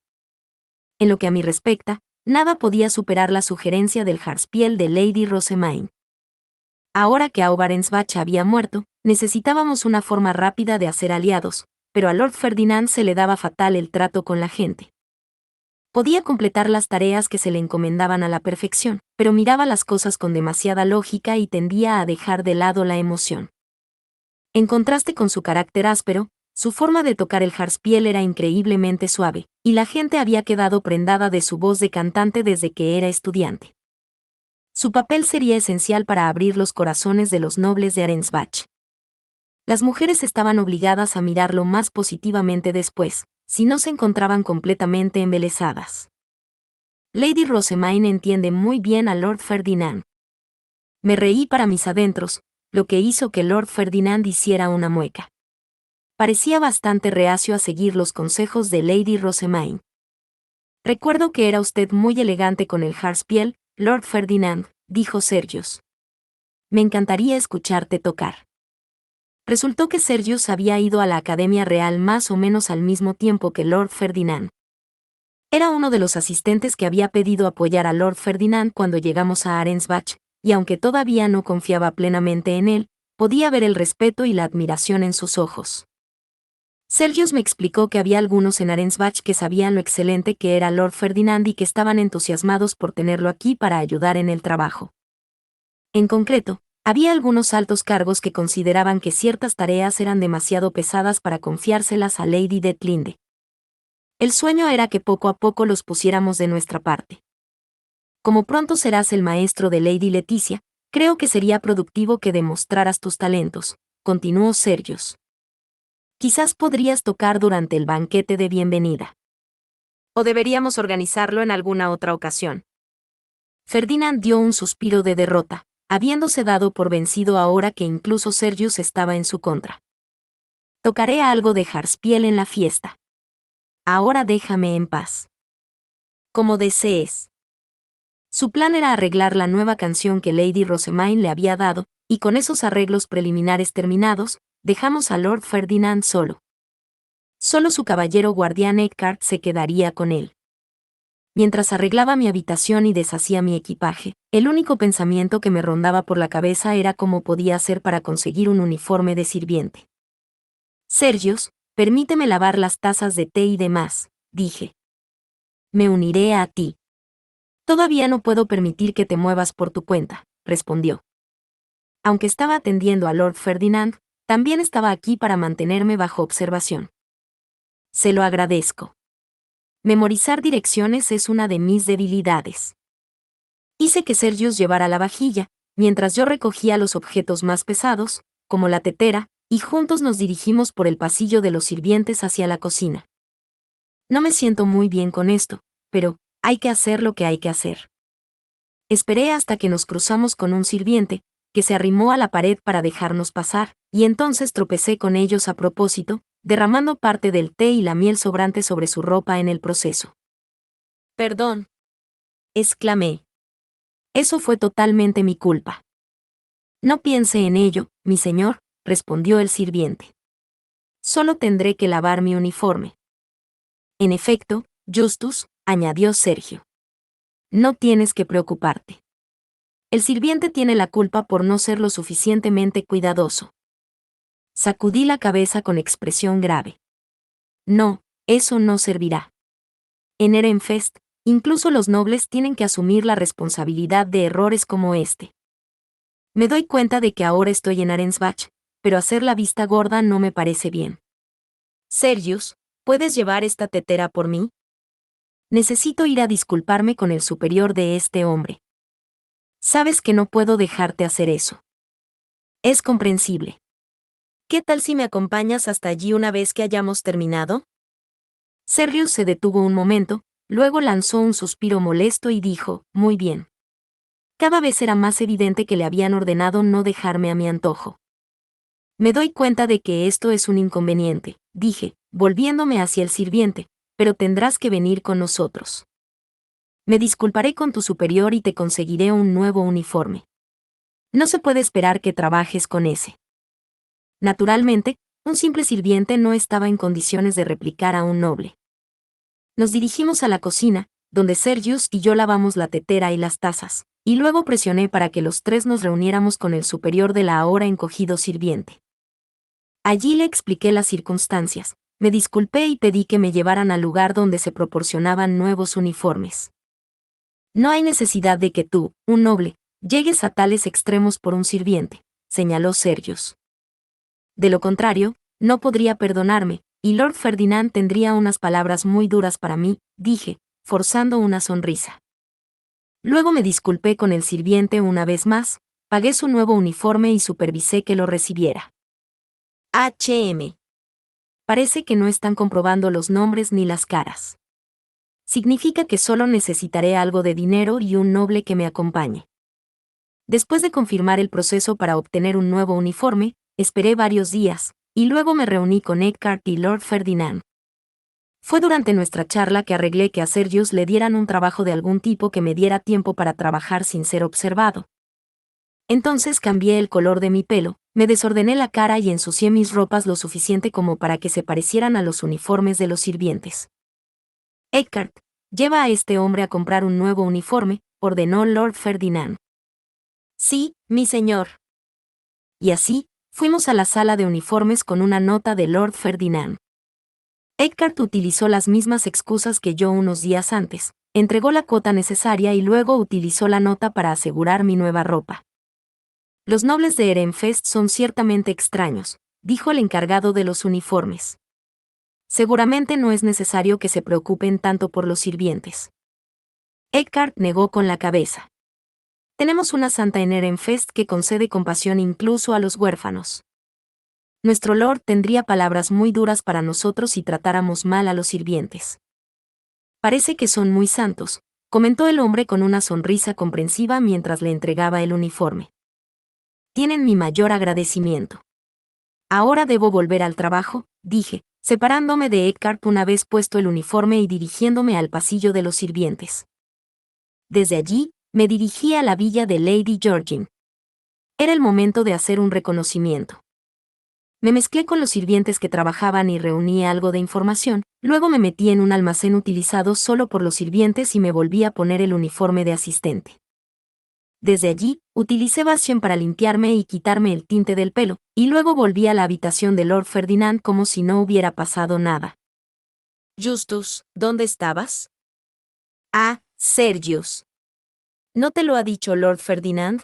En lo que a mí respecta, nada podía superar la sugerencia del Harspiel de Lady Rosemaine. Ahora que Aubarensbach había muerto, necesitábamos una forma rápida de hacer aliados, pero a Lord Ferdinand se le daba fatal el trato con la gente. Podía completar las tareas que se le encomendaban a la perfección, pero miraba las cosas con demasiada lógica y tendía a dejar de lado la emoción. En contraste con su carácter áspero, su forma de tocar el Harspiel era increíblemente suave, y la gente había quedado prendada de su voz de cantante desde que era estudiante. Su papel sería esencial para abrir los corazones de los nobles de Arensbach. Las mujeres estaban obligadas a mirarlo más positivamente después, si no se encontraban completamente embelesadas. Lady Rosemaine entiende muy bien a Lord Ferdinand. Me reí para mis adentros, lo que hizo que Lord Ferdinand hiciera una mueca. Parecía bastante reacio a seguir los consejos de Lady Rosemaine. Recuerdo que era usted muy elegante con el Harspiel, Lord Ferdinand, dijo Sergius. Me encantaría escucharte tocar. Resultó que Sergius había ido a la Academia Real más o menos al mismo tiempo que Lord Ferdinand. Era uno de los asistentes que había pedido apoyar a Lord Ferdinand cuando llegamos a Arensbach, y aunque todavía no confiaba plenamente en él, podía ver el respeto y la admiración en sus ojos. Sergius me explicó que había algunos en Arensbach que sabían lo excelente que era Lord Ferdinand y que estaban entusiasmados por tenerlo aquí para ayudar en el trabajo. En concreto, había algunos altos cargos que consideraban que ciertas tareas eran demasiado pesadas para confiárselas a Lady Detlinde. El sueño era que poco a poco los pusiéramos de nuestra parte. Como pronto serás el maestro de Lady Leticia, creo que sería productivo que demostraras tus talentos, continuó Sergius. Quizás podrías tocar durante el banquete de bienvenida. ¿O deberíamos organizarlo en alguna otra ocasión? Ferdinand dio un suspiro de derrota, habiéndose dado por vencido ahora que incluso Sergius estaba en su contra. Tocaré algo de Harspiel en la fiesta. Ahora déjame en paz. Como desees. Su plan era arreglar la nueva canción que Lady Rosamine le había dado, y con esos arreglos preliminares terminados, dejamos a Lord Ferdinand solo. Solo su caballero guardián Eckhart se quedaría con él. Mientras arreglaba mi habitación y deshacía mi equipaje, el único pensamiento que me rondaba por la cabeza era cómo podía hacer para conseguir un uniforme de sirviente. Sergius, permíteme lavar las tazas de té y demás, dije. Me uniré a ti. Todavía no puedo permitir que te muevas por tu cuenta, respondió. Aunque estaba atendiendo a Lord Ferdinand, también estaba aquí para mantenerme bajo observación. Se lo agradezco. Memorizar direcciones es una de mis debilidades. Hice que Sergius llevara la vajilla, mientras yo recogía los objetos más pesados, como la tetera, y juntos nos dirigimos por el pasillo de los sirvientes hacia la cocina. No me siento muy bien con esto, pero hay que hacer lo que hay que hacer. Esperé hasta que nos cruzamos con un sirviente, que se arrimó a la pared para dejarnos pasar, y entonces tropecé con ellos a propósito, derramando parte del té y la miel sobrante sobre su ropa en el proceso. Perdón, exclamé. Eso fue totalmente mi culpa. No piense en ello, mi señor, respondió el sirviente. Solo tendré que lavar mi uniforme. En efecto, Justus, añadió Sergio. No tienes que preocuparte. El sirviente tiene la culpa por no ser lo suficientemente cuidadoso. Sacudí la cabeza con expresión grave. No, eso no servirá. En Ehrenfest, incluso los nobles tienen que asumir la responsabilidad de errores como este. Me doy cuenta de que ahora estoy en Arensbach, pero hacer la vista gorda no me parece bien. Sergius, ¿puedes llevar esta tetera por mí? Necesito ir a disculparme con el superior de este hombre. Sabes que no puedo dejarte hacer eso. Es comprensible. ¿Qué tal si me acompañas hasta allí una vez que hayamos terminado? Sergius se detuvo un momento, luego lanzó un suspiro molesto y dijo, muy bien. Cada vez era más evidente que le habían ordenado no dejarme a mi antojo. Me doy cuenta de que esto es un inconveniente, dije, volviéndome hacia el sirviente, pero tendrás que venir con nosotros. Me disculparé con tu superior y te conseguiré un nuevo uniforme. No se puede esperar que trabajes con ese. Naturalmente, un simple sirviente no estaba en condiciones de replicar a un noble. Nos dirigimos a la cocina, donde Sergius y yo lavamos la tetera y las tazas, y luego presioné para que los tres nos reuniéramos con el superior de la ahora encogido sirviente. Allí le expliqué las circunstancias, me disculpé y pedí que me llevaran al lugar donde se proporcionaban nuevos uniformes. No hay necesidad de que tú, un noble, llegues a tales extremos por un sirviente, señaló Sergius. De lo contrario, no podría perdonarme, y Lord Ferdinand tendría unas palabras muy duras para mí, dije, forzando una sonrisa. Luego me disculpé con el sirviente una vez más, pagué su nuevo uniforme y supervisé que lo recibiera. HM. Parece que no están comprobando los nombres ni las caras. Significa que solo necesitaré algo de dinero y un noble que me acompañe. Después de confirmar el proceso para obtener un nuevo uniforme, esperé varios días, y luego me reuní con Eckhart y Lord Ferdinand. Fue durante nuestra charla que arreglé que a Sergius le dieran un trabajo de algún tipo que me diera tiempo para trabajar sin ser observado. Entonces cambié el color de mi pelo, me desordené la cara y ensucié mis ropas lo suficiente como para que se parecieran a los uniformes de los sirvientes. Eckhart, lleva a este hombre a comprar un nuevo uniforme, ordenó Lord Ferdinand. Sí, mi señor. Y así, fuimos a la sala de uniformes con una nota de Lord Ferdinand. Eckhart utilizó las mismas excusas que yo unos días antes, entregó la cuota necesaria y luego utilizó la nota para asegurar mi nueva ropa. Los nobles de Ehrenfest son ciertamente extraños, dijo el encargado de los uniformes. Seguramente no es necesario que se preocupen tanto por los sirvientes. Eckhart negó con la cabeza. Tenemos una santa en Ehrenfest que concede compasión incluso a los huérfanos. Nuestro Lord tendría palabras muy duras para nosotros si tratáramos mal a los sirvientes. Parece que son muy santos, comentó el hombre con una sonrisa comprensiva mientras le entregaba el uniforme. Tienen mi mayor agradecimiento. Ahora debo volver al trabajo, dije, separándome de Eckhart una vez puesto el uniforme y dirigiéndome al pasillo de los sirvientes. Desde allí, me dirigí a la villa de Lady Georgine. Era el momento de hacer un reconocimiento. Me mezclé con los sirvientes que trabajaban y reuní algo de información, luego me metí en un almacén utilizado solo por los sirvientes y me volví a poner el uniforme de asistente. Desde allí, utilicé Bastion para limpiarme y quitarme el tinte del pelo, y luego volví a la habitación de Lord Ferdinand como si no hubiera pasado nada. Justus, ¿dónde estabas? Ah, Sergius. ¿No te lo ha dicho Lord Ferdinand?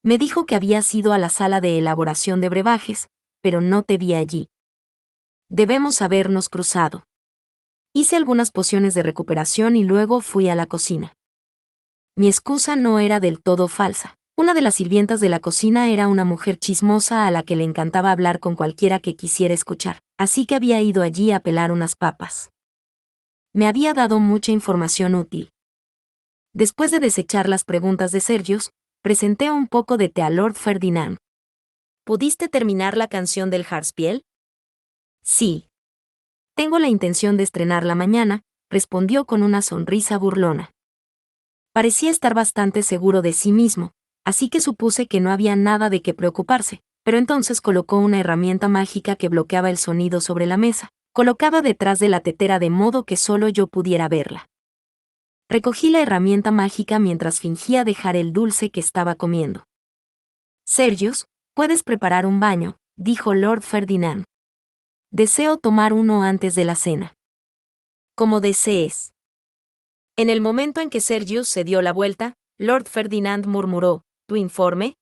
Me dijo que habías ido a la sala de elaboración de brebajes, pero no te vi allí. Debemos habernos cruzado. Hice algunas pociones de recuperación y luego fui a la cocina. Mi excusa no era del todo falsa. Una de las sirvientas de la cocina era una mujer chismosa a la que le encantaba hablar con cualquiera que quisiera escuchar, así que había ido allí a pelar unas papas. Me había dado mucha información útil. Después de desechar las preguntas de Sergius, presenté un poco de té a Lord Ferdinand. ¿Pudiste terminar la canción del Harspiel? Sí. Tengo la intención de estrenarla mañana, respondió con una sonrisa burlona. Parecía estar bastante seguro de sí mismo, así que supuse que no había nada de qué preocuparse, pero entonces colocó una herramienta mágica que bloqueaba el sonido sobre la mesa, colocada detrás de la tetera de modo que solo yo pudiera verla. Recogí la herramienta mágica mientras fingía dejar el dulce que estaba comiendo. Sergius, puedes preparar un baño, dijo Lord Ferdinand. Deseo tomar uno antes de la cena. Como desees. En el momento en que Sergius se dio la vuelta, Lord Ferdinand murmuró, ¿tu informe?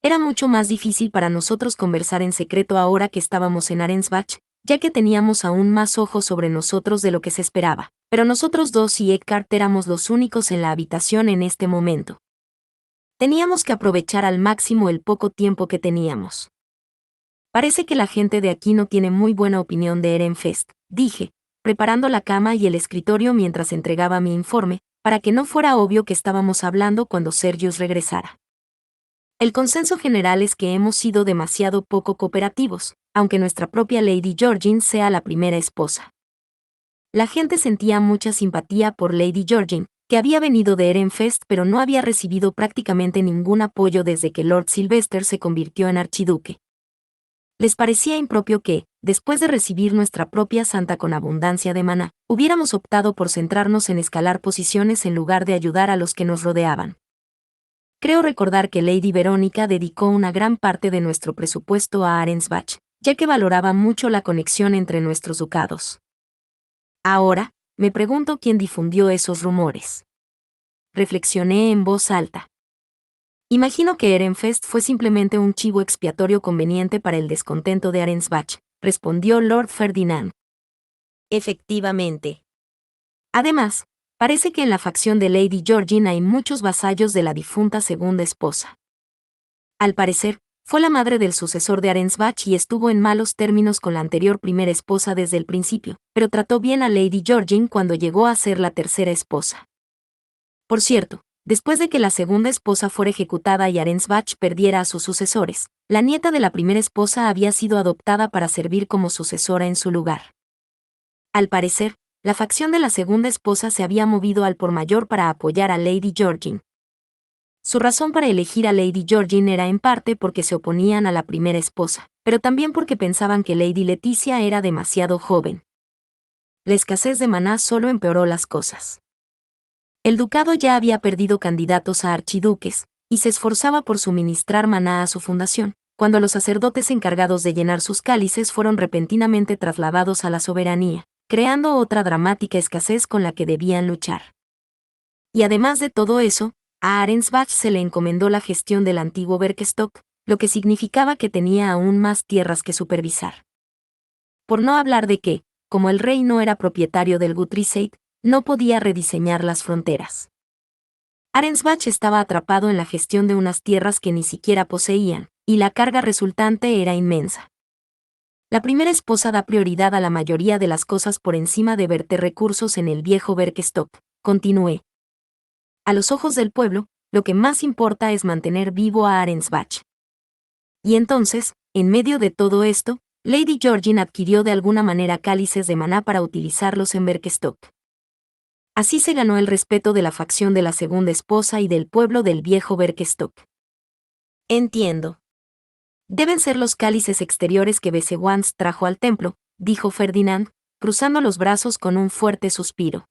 Era mucho más difícil para nosotros conversar en secreto ahora que estábamos en Arensbach, ya que teníamos aún más ojos sobre nosotros de lo que se esperaba, pero nosotros dos y Eckhart éramos los únicos en la habitación en este momento. Teníamos que aprovechar al máximo el poco tiempo que teníamos. Parece que la gente de aquí no tiene muy buena opinión de Ehrenfest, dije, preparando la cama y el escritorio mientras entregaba mi informe, para que no fuera obvio que estábamos hablando cuando Sergius regresara. El consenso general es que hemos sido demasiado poco cooperativos, aunque nuestra propia Lady Georgine sea la primera esposa. La gente sentía mucha simpatía por Lady Georgine, que había venido de Ehrenfest pero no había recibido prácticamente ningún apoyo desde que Lord Sylvester se convirtió en archiduque. Les parecía impropio que, después de recibir nuestra propia santa con abundancia de maná, hubiéramos optado por centrarnos en escalar posiciones en lugar de ayudar a los que nos rodeaban. Creo recordar que Lady Verónica dedicó una gran parte de nuestro presupuesto a Arensbach, ya que valoraba mucho la conexión entre nuestros ducados. Ahora, me pregunto quién difundió esos rumores. Reflexioné en voz alta. Imagino que Ehrenfest fue simplemente un chivo expiatorio conveniente para el descontento de Arensbach, respondió Lord Ferdinand. Efectivamente. Además, parece que en la facción de Lady Georgine hay muchos vasallos de la difunta segunda esposa. Al parecer, fue la madre del sucesor de Arensbach y estuvo en malos términos con la anterior primera esposa desde el principio, pero trató bien a Lady Georgine cuando llegó a ser la tercera esposa. Por cierto, después de que la segunda esposa fuera ejecutada y Arensbach perdiera a sus sucesores, la nieta de la primera esposa había sido adoptada para servir como sucesora en su lugar. Al parecer, la facción de la segunda esposa se había movido al por mayor para apoyar a Lady Georgine. Su razón para elegir a Lady Georgine era en parte porque se oponían a la primera esposa, pero también porque pensaban que Lady Leticia era demasiado joven. La escasez de maná solo empeoró las cosas. El ducado ya había perdido candidatos a archiduques, y se esforzaba por suministrar maná a su fundación, cuando los sacerdotes encargados de llenar sus cálices fueron repentinamente trasladados a la soberanía, creando otra dramática escasez con la que debían luchar. Y además de todo eso, a Arensbach se le encomendó la gestión del antiguo Berkestock, lo que significaba que tenía aún más tierras que supervisar. Por no hablar de que, como el rey no era propietario del Guthrieseid, no podía rediseñar las fronteras. Arensbach estaba atrapado en la gestión de unas tierras que ni siquiera poseían, y la carga resultante era inmensa. La primera esposa da prioridad a la mayoría de las cosas por encima de verter recursos en el viejo Berkestock, continué. A los ojos del pueblo, lo que más importa es mantener vivo a Arensbach. Y entonces, en medio de todo esto, Lady Georgine adquirió de alguna manera cálices de maná para utilizarlos en Berkestock. Así se ganó el respeto de la facción de la segunda esposa y del pueblo del viejo Berkestock. Entiendo. Deben ser los cálices exteriores que Besewans trajo al templo, dijo Ferdinand, cruzando los brazos con un fuerte suspiro.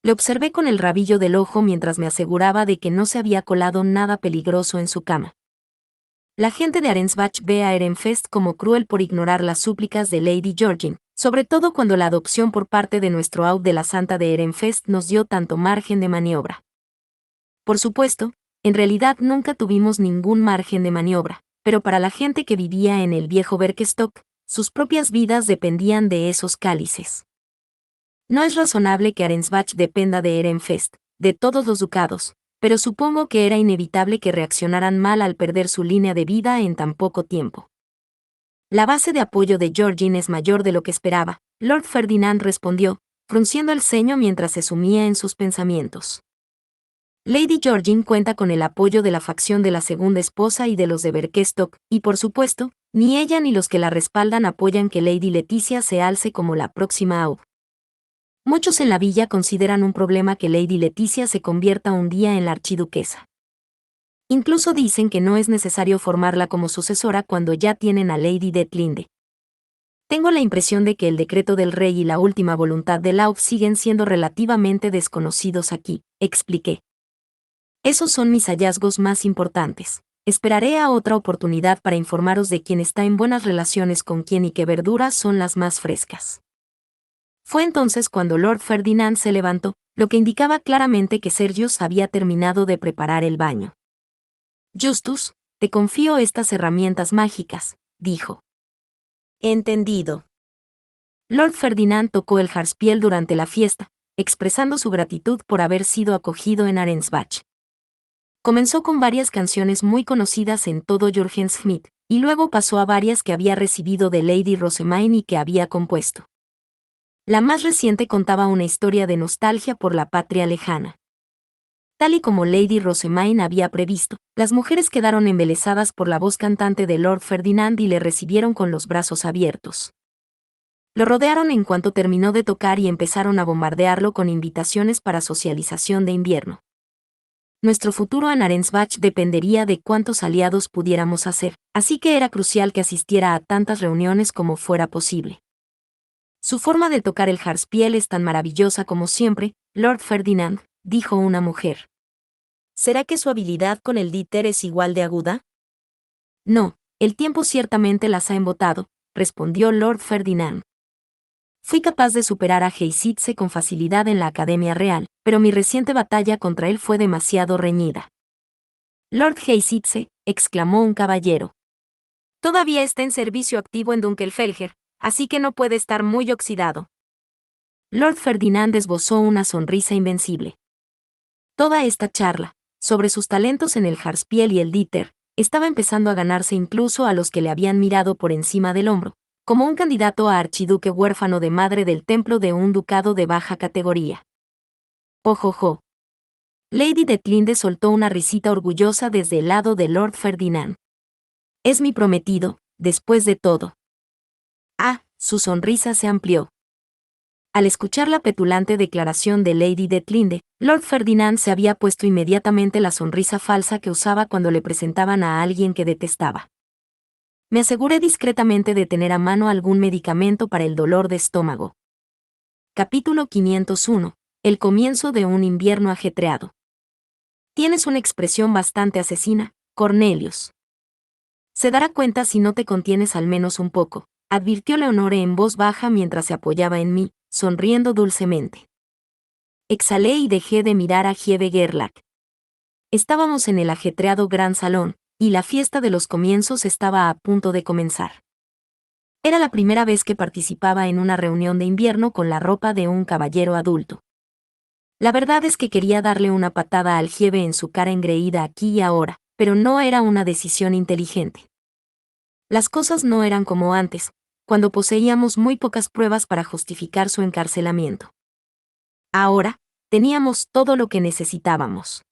Le observé con el rabillo del ojo mientras me aseguraba de que no se había colado nada peligroso en su cama. La gente de Arensbach ve a Ehrenfest como cruel por ignorar las súplicas de Lady Georgine, sobre todo cuando la adopción por parte de nuestro Aud de la Santa de Ehrenfest nos dio tanto margen de maniobra. Por supuesto, en realidad nunca tuvimos ningún margen de maniobra, pero para la gente que vivía en el viejo Berkestock, sus propias vidas dependían de esos cálices. No es razonable que Arensbach dependa de Ehrenfest, de todos los ducados, pero supongo que era inevitable que reaccionaran mal al perder su línea de vida en tan poco tiempo. La base de apoyo de Georgine es mayor de lo que esperaba, Lord Ferdinand respondió, frunciendo el ceño mientras se sumía en sus pensamientos. Lady Georgine cuenta con el apoyo de la facción de la segunda esposa y de los de Berkestock, y por supuesto, ni ella ni los que la respaldan apoyan que Lady Leticia se alce como la próxima Aud. Muchos en la villa consideran un problema que Lady Leticia se convierta un día en la archiduquesa. Incluso dicen que no es necesario formarla como sucesora cuando ya tienen a Lady Detlinde. Tengo la impresión de que el decreto del rey y la última voluntad de Laud siguen siendo relativamente desconocidos aquí, expliqué. Esos son mis hallazgos más importantes. Esperaré a otra oportunidad para informaros de quién está en buenas relaciones con quién y qué verduras son las más frescas. Fue entonces cuando Lord Ferdinand se levantó, lo que indicaba claramente que Sergius había terminado de preparar el baño. Justus, te confío estas herramientas mágicas, dijo. Entendido. Lord Ferdinand tocó el jarspiel durante la fiesta, expresando su gratitud por haber sido acogido en Arensbach. Comenzó con varias canciones muy conocidas en todo Jürgen-Schmidt, y luego pasó a varias que había recibido de Lady Rosemaine y que había compuesto. La más reciente contaba una historia de nostalgia por la patria lejana. Tal y como Lady Rosemaine había previsto, las mujeres quedaron embelesadas por la voz cantante de Lord Ferdinand y le recibieron con los brazos abiertos. Lo rodearon en cuanto terminó de tocar y empezaron a bombardearlo con invitaciones para socialización de invierno. Nuestro futuro en Arensbach dependería de cuántos aliados pudiéramos hacer, así que era crucial que asistiera a tantas reuniones como fuera posible. Su forma de tocar el jarspiel es tan maravillosa como siempre, Lord Ferdinand, dijo una mujer. ¿Será que su habilidad con el díter es igual de aguda? No, el tiempo ciertamente las ha embotado, respondió Lord Ferdinand. Fui capaz de superar a Heisitze con facilidad en la Academia Real, pero mi reciente batalla contra él fue demasiado reñida. Lord Heisitze, exclamó un caballero. Todavía está en servicio activo en Dunkelfelger, así que no puede estar muy oxidado. Lord Ferdinand esbozó una sonrisa invencible. Toda esta charla, sobre sus talentos en el jarspiel y el díter, estaba empezando a ganarse incluso a los que le habían mirado por encima del hombro, como un candidato a archiduque huérfano de madre del templo de un ducado de baja categoría. Ojojo. Lady Detlinde soltó una risita orgullosa desde el lado de Lord Ferdinand. Es mi prometido, después de todo. Ah, su sonrisa se amplió. Al escuchar la petulante declaración de Lady Detlinde, Lord Ferdinand se había puesto inmediatamente la sonrisa falsa que usaba cuando le presentaban a alguien que detestaba. Me aseguré discretamente de tener a mano algún medicamento para el dolor de estómago. Capítulo 501. El comienzo de un invierno ajetreado. Tienes una expresión bastante asesina, Cornelius. Se dará cuenta si no te contienes al menos un poco, advirtió Leonore en voz baja mientras se apoyaba en mí, sonriendo dulcemente. Exhalé y dejé de mirar a Hieve Gerlach. Estábamos en el ajetreado gran salón, y la fiesta de los comienzos estaba a punto de comenzar. Era la primera vez que participaba en una reunión de invierno con la ropa de un caballero adulto. La verdad es que quería darle una patada al Hieve en su cara engreída aquí y ahora, pero no era una decisión inteligente. Las cosas no eran como antes, cuando poseíamos muy pocas pruebas para justificar su encarcelamiento. Ahora, teníamos todo lo que necesitábamos.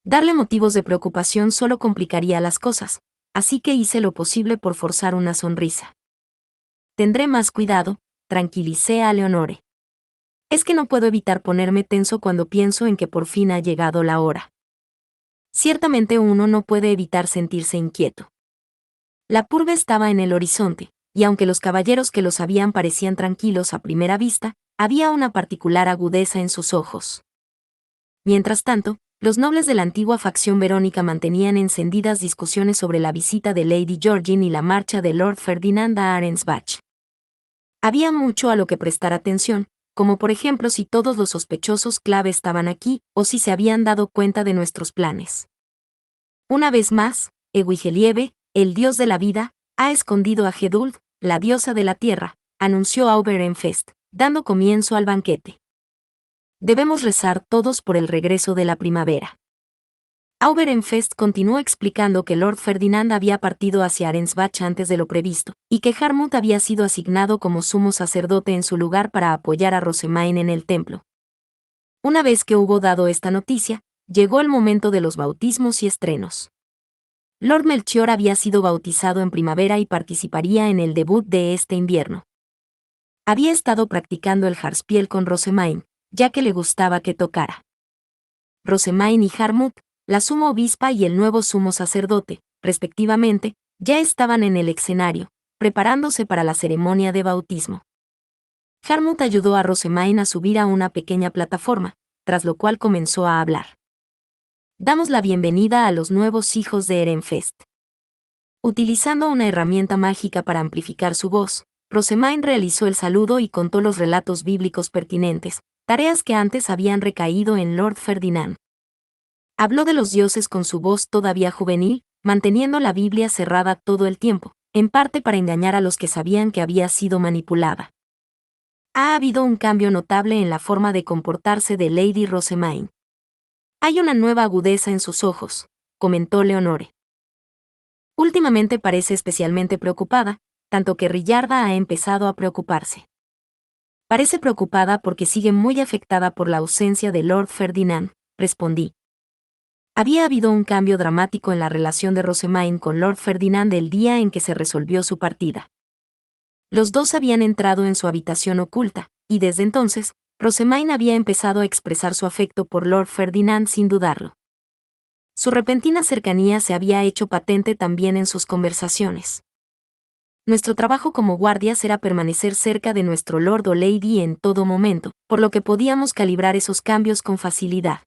Darle motivos de preocupación solo complicaría las cosas, así que hice lo posible por forzar una sonrisa. Tendré más cuidado, tranquilicé a Leonore. Es que no puedo evitar ponerme tenso cuando pienso en que por fin ha llegado la hora. Ciertamente uno no puede evitar sentirse inquieto. La purga estaba en el horizonte, y aunque los caballeros que lo sabían parecían tranquilos a primera vista, había una particular agudeza en sus ojos. Mientras tanto, los nobles de la antigua facción verónica mantenían encendidas discusiones sobre la visita de Lady Georgine y la marcha de Lord Ferdinand a Arensbach. Había mucho a lo que prestar atención, como por ejemplo si todos los sospechosos clave estaban aquí, o si se habían dado cuenta de nuestros planes. Una vez más, Ewigelieve, el dios de la vida, ha escondido a Heduld, la diosa de la tierra, anunció Auberenfest, dando comienzo al banquete. Debemos rezar todos por el regreso de la primavera. Auberenfest continuó explicando que Lord Ferdinand había partido hacia Arensbach antes de lo previsto, y que Harmut había sido asignado como sumo sacerdote en su lugar para apoyar a Rosemain en el templo. Una vez que hubo dado esta noticia, llegó el momento de los bautismos y estrenos. Lord Melchior había sido bautizado en primavera y participaría en el debut de este invierno. Había estado practicando el Harspiel con Rosemain, ya que le gustaba que tocara. Rosemain y Harmut, la suma obispa y el nuevo sumo sacerdote, respectivamente, ya estaban en el escenario, preparándose para la ceremonia de bautismo. Harmut ayudó a Rosemain a subir a una pequeña plataforma, tras lo cual comenzó a hablar. Damos la bienvenida a los nuevos hijos de Ehrenfest. Utilizando una herramienta mágica para amplificar su voz, Rosemain realizó el saludo y contó los relatos bíblicos pertinentes, tareas que antes habían recaído en Lord Ferdinand. Habló de los dioses con su voz todavía juvenil, manteniendo la Biblia cerrada todo el tiempo, en parte para engañar a los que sabían que había sido manipulada. Ha habido un cambio notable en la forma de comportarse de Lady Rosemain. Hay una nueva agudeza en sus ojos, comentó Leonore. Últimamente parece especialmente preocupada, tanto que Rillarda ha empezado a preocuparse. Parece preocupada porque sigue muy afectada por la ausencia de Lord Ferdinand, respondí. Había habido un cambio dramático en la relación de Rosemain con Lord Ferdinand el día en que se resolvió su partida. Los dos habían entrado en su habitación oculta, y desde entonces, Rosemain había empezado a expresar su afecto por Lord Ferdinand sin dudarlo. Su repentina cercanía se había hecho patente también en sus conversaciones. Nuestro trabajo como guardias era permanecer cerca de nuestro Lord o Lady en todo momento, por lo que podíamos calibrar esos cambios con facilidad.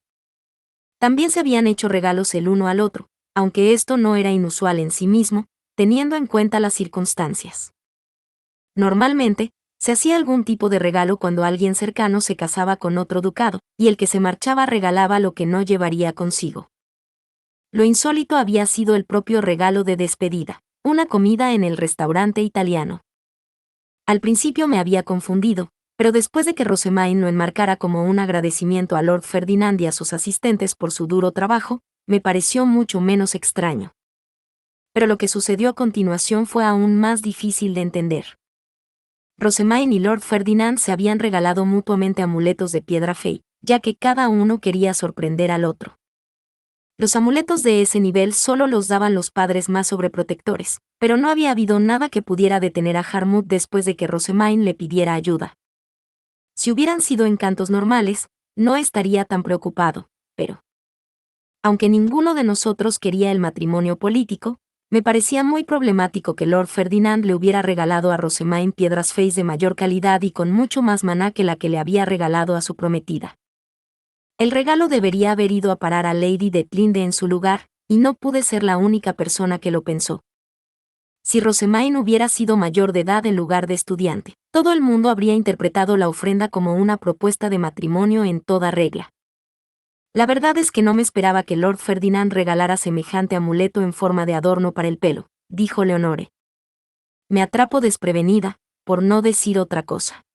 También se habían hecho regalos el uno al otro, aunque esto no era inusual en sí mismo, teniendo en cuenta las circunstancias. Normalmente, se hacía algún tipo de regalo cuando alguien cercano se casaba con otro ducado, y el que se marchaba regalaba lo que no llevaría consigo. Lo insólito había sido el propio regalo de despedida, una comida en el restaurante italiano. Al principio me había confundido, pero después de que Rosemain lo enmarcara como un agradecimiento a Lord Ferdinand y a sus asistentes por su duro trabajo, me pareció mucho menos extraño. Pero lo que sucedió a continuación fue aún más difícil de entender. Rosemain y Lord Ferdinand se habían regalado mutuamente amuletos de piedra fey, ya que cada uno quería sorprender al otro. Los amuletos de ese nivel solo los daban los padres más sobreprotectores, pero no había habido nada que pudiera detener a Harmut después de que Rosemain le pidiera ayuda. Si hubieran sido encantos normales, no estaría tan preocupado, pero... Aunque ninguno de nosotros quería el matrimonio político, me parecía muy problemático que Lord Ferdinand le hubiera regalado a Rosemain piedras feys de mayor calidad y con mucho más maná que la que le había regalado a su prometida. El regalo debería haber ido a parar a Lady Detlinde en su lugar, y no pude ser la única persona que lo pensó. Si Rosemain hubiera sido mayor de edad en lugar de estudiante, todo el mundo habría interpretado la ofrenda como una propuesta de matrimonio en toda regla. La verdad es que no me esperaba que Lord Ferdinand regalara semejante amuleto en forma de adorno para el pelo, dijo Leonore. Me atrapo desprevenida, por no decir otra cosa.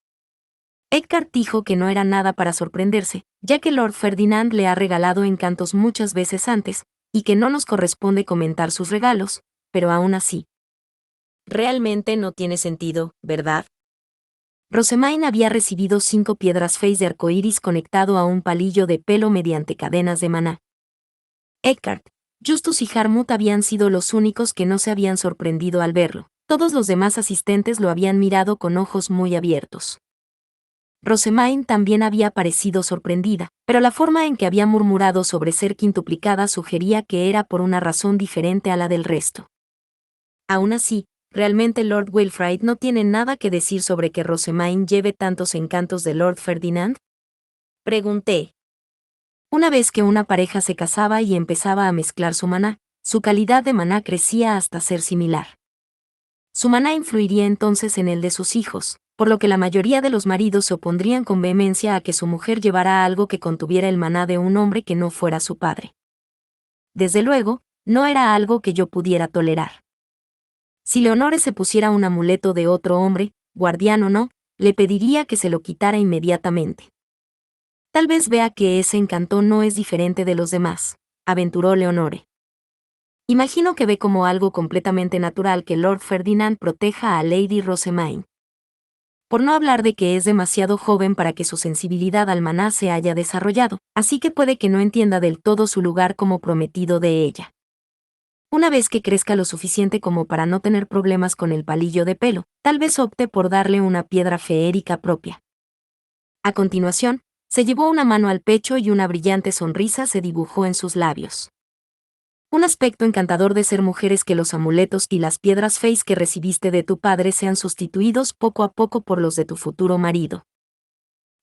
Eckhart dijo que no era nada para sorprenderse, ya que Lord Ferdinand le ha regalado encantos muchas veces antes, y que no nos corresponde comentar sus regalos, pero aún así. Realmente no tiene sentido, ¿verdad? Rosemaine había recibido 5 piedras Face de arcoíris conectado a un palillo de pelo mediante cadenas de maná. Eckhart, Justus y Harmut habían sido los únicos que no se habían sorprendido al verlo. Todos los demás asistentes lo habían mirado con ojos muy abiertos. Rosemaine también había parecido sorprendida, pero la forma en que había murmurado sobre ser quintuplicada sugería que era por una razón diferente a la del resto. Aún así, ¿realmente Lord Wilfrid no tiene nada que decir sobre que Rosemaine lleve tantos encantos de Lord Ferdinand? Pregunté. Una vez que una pareja se casaba y empezaba a mezclar su maná, su calidad de maná crecía hasta ser similar. Su maná influiría entonces en el de sus hijos, por lo que la mayoría de los maridos se opondrían con vehemencia a que su mujer llevara algo que contuviera el maná de un hombre que no fuera su padre. Desde luego, no era algo que yo pudiera tolerar. Si Leonore se pusiera un amuleto de otro hombre, guardián o no, le pediría que se lo quitara inmediatamente. Tal vez vea que ese encanto no es diferente de los demás, aventuró Leonore. Imagino que ve como algo completamente natural que Lord Ferdinand proteja a Lady Rosemaine. Por no hablar de que es demasiado joven para que su sensibilidad al maná se haya desarrollado, así que puede que no entienda del todo su lugar como prometido de ella. Una vez que crezca lo suficiente como para no tener problemas con el palillo de pelo, tal vez opte por darle una piedra feérica propia. A continuación, se llevó una mano al pecho y una brillante sonrisa se dibujó en sus labios. Un aspecto encantador de ser mujeres que los amuletos y las piedras Face que recibiste de tu padre sean sustituidos poco a poco por los de tu futuro marido.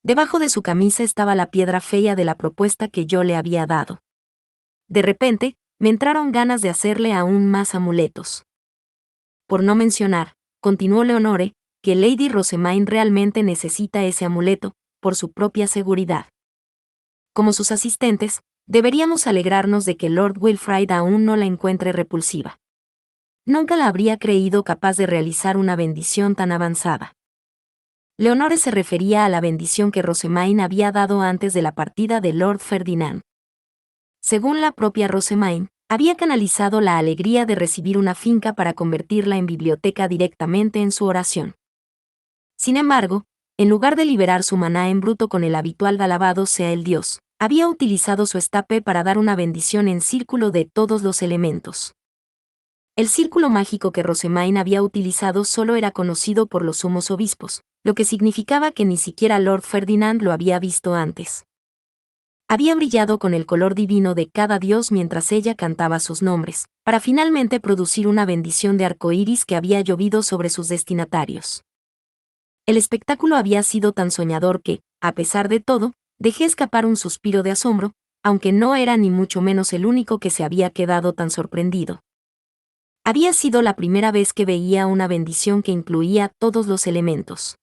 Debajo de su camisa estaba la piedra fea de la propuesta que yo le había dado. De repente, me entraron ganas de hacerle aún más amuletos. Por no mencionar, continuó Leonore, que Lady Rosemaine realmente necesita ese amuleto, por su propia seguridad. Como sus asistentes, deberíamos alegrarnos de que Lord Wilfrid aún no la encuentre repulsiva. Nunca la habría creído capaz de realizar una bendición tan avanzada. Leonore se refería a la bendición que Rosemaine había dado antes de la partida de Lord Ferdinand. Según la propia Rosemaine, había canalizado la alegría de recibir una finca para convertirla en biblioteca directamente en su oración. Sin embargo, en lugar de liberar su maná en bruto con el habitual alabado sea el Dios, había utilizado su estape para dar una bendición en círculo de todos los elementos. El círculo mágico que Rosemaine había utilizado solo era conocido por los sumos obispos, lo que significaba que ni siquiera Lord Ferdinand lo había visto antes. Había brillado con el color divino de cada dios mientras ella cantaba sus nombres, para finalmente producir una bendición de arcoíris que había llovido sobre sus destinatarios. El espectáculo había sido tan soñador que, a pesar de todo, dejé escapar un suspiro de asombro, aunque no era ni mucho menos el único que se había quedado tan sorprendido. Había sido la primera vez que veía una bendición que incluía todos los elementos.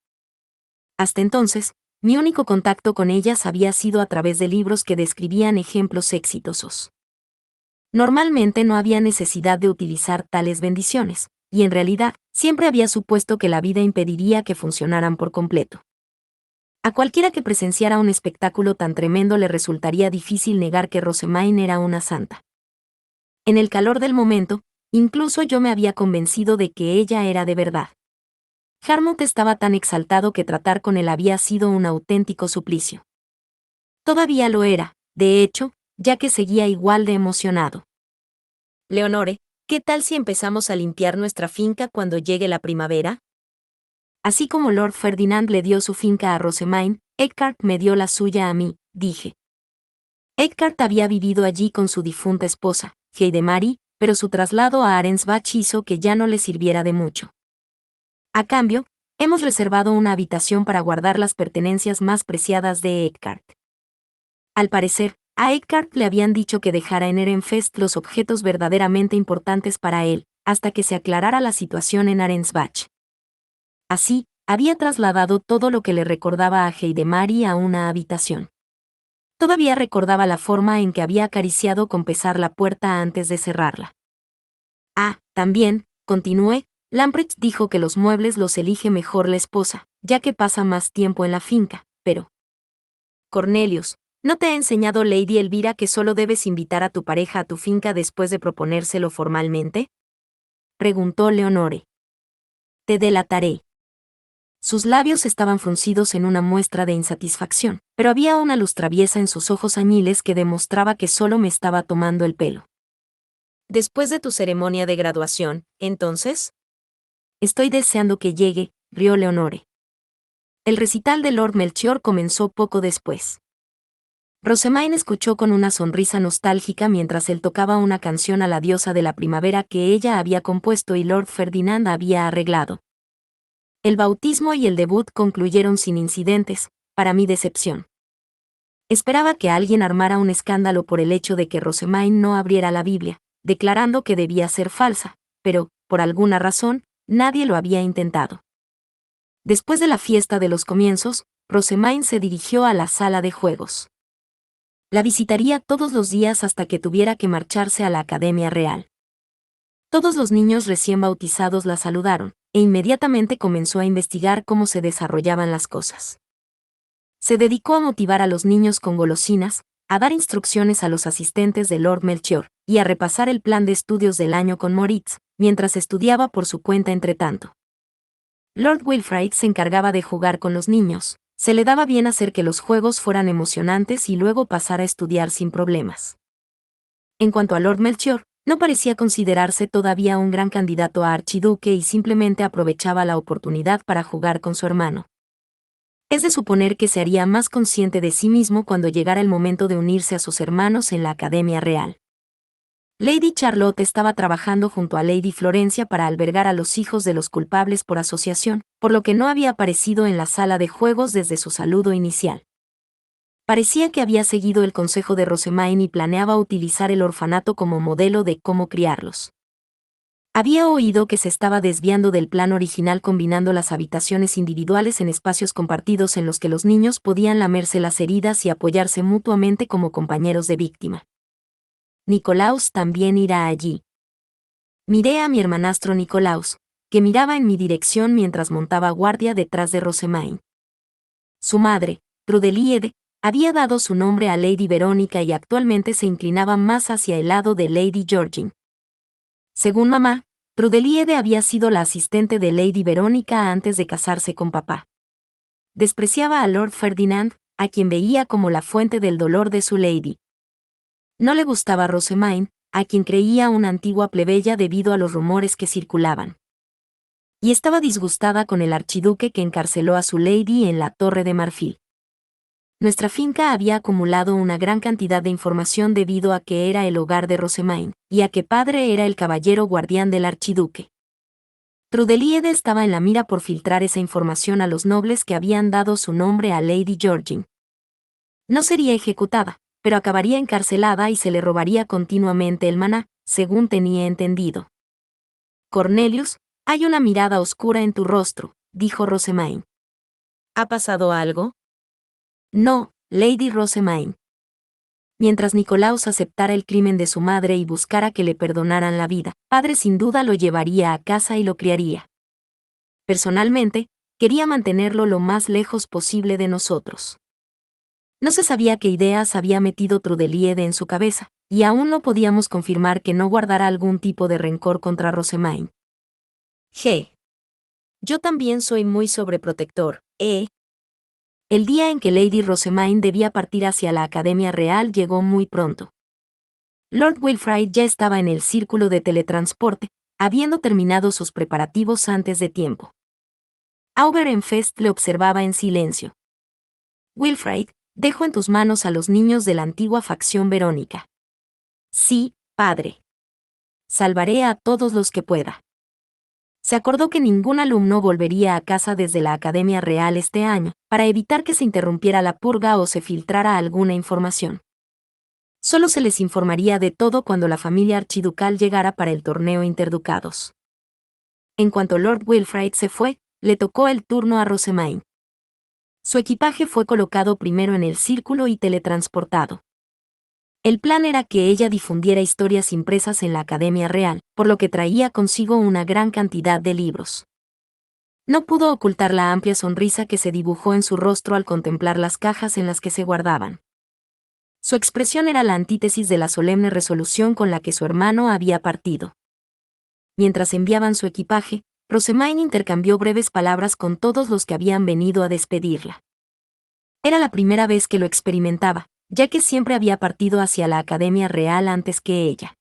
Hasta entonces, mi único contacto con ellas había sido a través de libros que describían ejemplos exitosos. Normalmente no había necesidad de utilizar tales bendiciones, y en realidad, siempre había supuesto que la vida impediría que funcionaran por completo. A cualquiera que presenciara un espectáculo tan tremendo le resultaría difícil negar que Rosemaine era una santa. En el calor del momento, incluso yo me había convencido de que ella era de verdad. Harmut estaba tan exaltado que tratar con él había sido un auténtico suplicio. Todavía lo era, de hecho, ya que seguía igual de emocionado. Leonore, ¿qué tal si empezamos a limpiar nuestra finca cuando llegue la primavera? Así como Lord Ferdinand le dio su finca a Rosemaine, Eckhart me dio la suya a mí, dije. Eckhart había vivido allí con su difunta esposa, Heidemarie, pero su traslado a Arensbach hizo que ya no le sirviera de mucho. A cambio, hemos reservado una habitación para guardar las pertenencias más preciadas de Eckhart. Al parecer, a Eckhart le habían dicho que dejara en Ehrenfest los objetos verdaderamente importantes para él, hasta que se aclarara la situación en Arensbach. Así, había trasladado todo lo que le recordaba a Heidemarie a una habitación. Todavía recordaba la forma en que había acariciado con pesar la puerta antes de cerrarla. Ah, también, continué, Lamprecht dijo que los muebles los elige mejor la esposa, ya que pasa más tiempo en la finca, pero... Cornelius, ¿No te ha enseñado Lady Elvira que solo debes invitar a tu pareja a tu finca después de proponérselo formalmente? Preguntó Leonore. Te delataré. Sus labios estaban fruncidos en una muestra de insatisfacción, pero había una luz traviesa en sus ojos añiles que demostraba que solo me estaba tomando el pelo. Después de tu ceremonia de graduación, entonces. Estoy deseando que llegue, rió Leonore. El recital de Lord Melchior comenzó poco después. Rosamine escuchó con una sonrisa nostálgica mientras él tocaba una canción a la diosa de la primavera que ella había compuesto y Lord Ferdinand había arreglado. El bautismo y el debut concluyeron sin incidentes, para mi decepción. Esperaba que alguien armara un escándalo por el hecho de que Rosamine no abriera la Biblia, declarando que debía ser falsa, pero, por alguna razón, nadie lo había intentado. Después de la fiesta de los comienzos, Rosamine se dirigió a la sala de juegos. La visitaría todos los días hasta que tuviera que marcharse a la Academia Real. Todos los niños recién bautizados la saludaron, e inmediatamente comenzó a investigar cómo se desarrollaban las cosas. Se dedicó a motivar a los niños con golosinas, a dar instrucciones a los asistentes de Lord Melchior, y a repasar el plan de estudios del año con Moritz, mientras estudiaba por su cuenta entretanto. Lord Wilfrid se encargaba de jugar con los niños, se le daba bien hacer que los juegos fueran emocionantes y luego pasar a estudiar sin problemas. En cuanto a Lord Melchior, no parecía considerarse todavía un gran candidato a archiduque y simplemente aprovechaba la oportunidad para jugar con su hermano. Es de suponer que se haría más consciente de sí mismo cuando llegara el momento de unirse a sus hermanos en la Academia Real. Lady Charlotte estaba trabajando junto a Lady Florencia para albergar a los hijos de los culpables por asociación, por lo que no había aparecido en la sala de juegos desde su saludo inicial. Parecía que había seguido el consejo de Rosamine y planeaba utilizar el orfanato como modelo de cómo criarlos. Había oído que se estaba desviando del plan original combinando las habitaciones individuales en espacios compartidos en los que los niños podían lamerse las heridas y apoyarse mutuamente como compañeros de víctima. Nicolaus también irá allí. Miré a mi hermanastro Nicolaus, que miraba en mi dirección mientras montaba guardia detrás de Rosamine. Su madre, Trudeliede, había dado su nombre a Lady Verónica y actualmente se inclinaba más hacia el lado de Lady Georgine. Según mamá, Trudeliede había sido la asistente de Lady Verónica antes de casarse con papá. Despreciaba a Lord Ferdinand, a quien veía como la fuente del dolor de su lady. No le gustaba Rosamine, a quien creía una antigua plebeya debido a los rumores que circulaban. Y estaba disgustada con el archiduque que encarceló a su lady en la Torre de Marfil. Nuestra finca había acumulado una gran cantidad de información debido a que era el hogar de Rosamine, y a que padre era el caballero guardián del archiduque. Trudeliede estaba en la mira por filtrar esa información a los nobles que habían dado su nombre a Lady Georgine. No sería ejecutada, pero acabaría encarcelada y se le robaría continuamente el maná, según tenía entendido. Cornelius, hay una mirada oscura en tu rostro, dijo Rosamine. ¿Ha pasado algo? No, Lady Rosamine. Mientras Nicolaus aceptara el crimen de su madre y buscara que le perdonaran la vida, padre sin duda lo llevaría a casa y lo criaría. Personalmente, quería mantenerlo lo más lejos posible de nosotros. No se sabía qué ideas había metido Trudeliede en su cabeza, y aún no podíamos confirmar que no guardara algún tipo de rencor contra Rosamine. Yo también soy muy sobreprotector, ¿eh? El día en que Lady Rosamine debía partir hacia la Academia Real llegó muy pronto. Lord Wilfrid ya estaba en el círculo de teletransporte, habiendo terminado sus preparativos antes de tiempo. Auberenfest le observaba en silencio. Wilfrid, dejo en tus manos a los niños de la antigua facción Verónica. Sí, padre. Salvaré a todos los que pueda. Se acordó que ningún alumno volvería a casa desde la Academia Real este año, para evitar que se interrumpiera la purga o se filtrara alguna información. Solo se les informaría de todo cuando la familia archiducal llegara para el torneo interducados. En cuanto Lord Wilfrid se fue, le tocó el turno a Rosamine. Su equipaje fue colocado primero en el círculo y teletransportado. El plan era que ella difundiera historias impresas en la Academia Real, por lo que traía consigo una gran cantidad de libros. No pudo ocultar la amplia sonrisa que se dibujó en su rostro al contemplar las cajas en las que se guardaban. Su expresión era la antítesis de la solemne resolución con la que su hermano había partido. Mientras enviaban su equipaje, Rosamine intercambió breves palabras con todos los que habían venido a despedirla. Era la primera vez que lo experimentaba, ya que siempre había partido hacia la Academia Real antes que ella.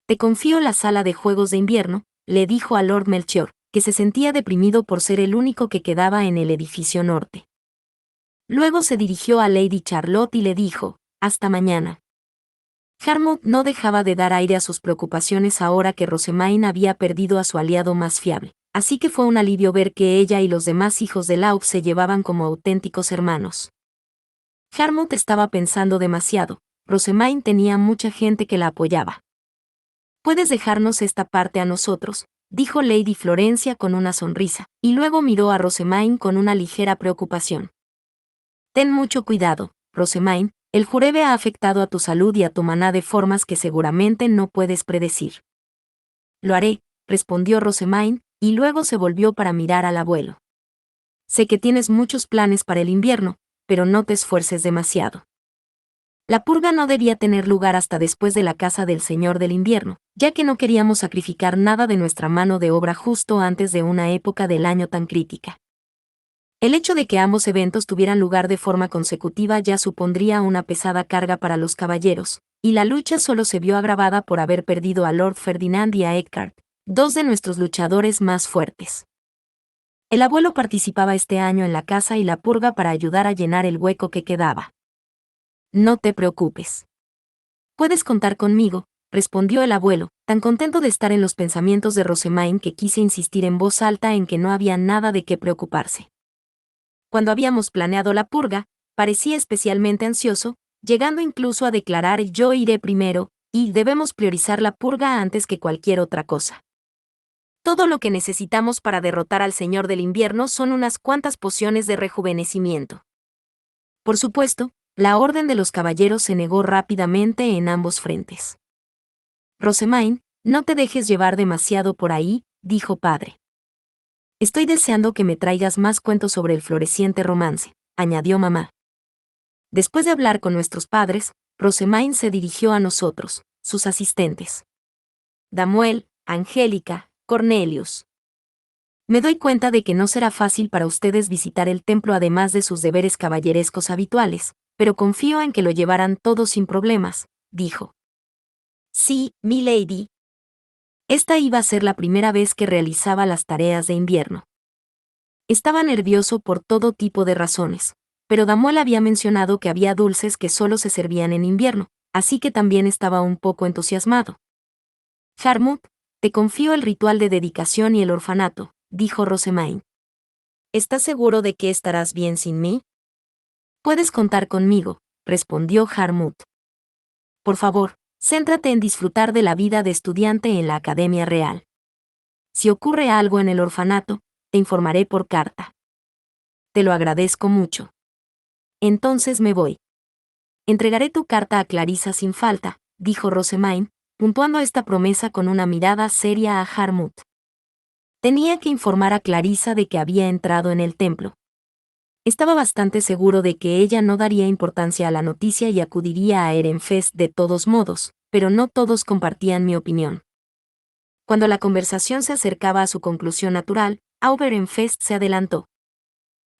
«Te confío la sala de juegos de invierno», le dijo a Lord Melchior, que se sentía deprimido por ser el único que quedaba en el edificio norte. Luego se dirigió a Lady Charlotte y le dijo, «Hasta mañana». Harmouth no dejaba de dar aire a sus preocupaciones ahora que Rosamine había perdido a su aliado más fiable, así que fue un alivio ver que ella y los demás hijos de Laub se llevaban como auténticos hermanos. Harmouth estaba pensando demasiado. Rosamine tenía mucha gente que la apoyaba. «Puedes dejarnos esta parte a nosotros», dijo Lady Florencia con una sonrisa, y luego miró a Rosamine con una ligera preocupación. «Ten mucho cuidado, Rosamine, el jurebe ha afectado a tu salud y a tu maná de formas que seguramente no puedes predecir». «Lo haré», respondió Rosamine, y luego se volvió para mirar al abuelo. «Sé que tienes muchos planes para el invierno, pero no te esfuerces demasiado. La purga no debía tener lugar hasta después de la casa del Señor del Invierno, ya que no queríamos sacrificar nada de nuestra mano de obra justo antes de una época del año tan crítica. El hecho de que ambos eventos tuvieran lugar de forma consecutiva ya supondría una pesada carga para los caballeros, y la lucha solo se vio agravada por haber perdido a Lord Ferdinand y a Edgard, dos de nuestros luchadores más fuertes. El abuelo participaba este año en la caza y la purga para ayudar a llenar el hueco que quedaba. «No te preocupes. Puedes contar conmigo», respondió el abuelo, tan contento de estar en los pensamientos de Rosamine que quise insistir en voz alta en que no había nada de qué preocuparse. Cuando habíamos planeado la purga, parecía especialmente ansioso, llegando incluso a declarar «yo iré primero», y debemos priorizar la purga antes que cualquier otra cosa. Todo lo que necesitamos para derrotar al Señor del Invierno son unas cuantas pociones de rejuvenecimiento. Por supuesto, la Orden de los Caballeros se negó rápidamente en ambos frentes. «Rosamine, no te dejes llevar demasiado por ahí», dijo padre. «Estoy deseando que me traigas más cuentos sobre el floreciente romance», añadió mamá. Después de hablar con nuestros padres, Rosamine se dirigió a nosotros, sus asistentes. «Damuel, Angélica, Cornelius. Me doy cuenta de que no será fácil para ustedes visitar el templo además de sus deberes caballerescos habituales, pero confío en que lo llevarán todo sin problemas», dijo. «Sí, mi lady». Esta iba a ser la primera vez que realizaba las tareas de invierno. Estaba nervioso por todo tipo de razones, pero Damuel había mencionado que había dulces que solo se servían en invierno, así que también estaba un poco entusiasmado. «Harmouth, te confío el ritual de dedicación y el orfanato», dijo Rosamine. «¿Estás seguro de que estarás bien sin mí?» «Puedes contar conmigo», respondió Harmouth. «Por favor, céntrate en disfrutar de la vida de estudiante en la Academia Real. Si ocurre algo en el orfanato, te informaré por carta». «Te lo agradezco mucho. Entonces me voy». «Entregaré tu carta a Clarissa sin falta», dijo Rosamine, puntuando esta promesa con una mirada seria a Harmouth. Tenía que informar a Clarissa de que había entrado en el templo. Estaba bastante seguro de que ella no daría importancia a la noticia y acudiría a Ehrenfest de todos modos, pero no todos compartían mi opinión. Cuando la conversación se acercaba a su conclusión natural, Ehrenfest se adelantó.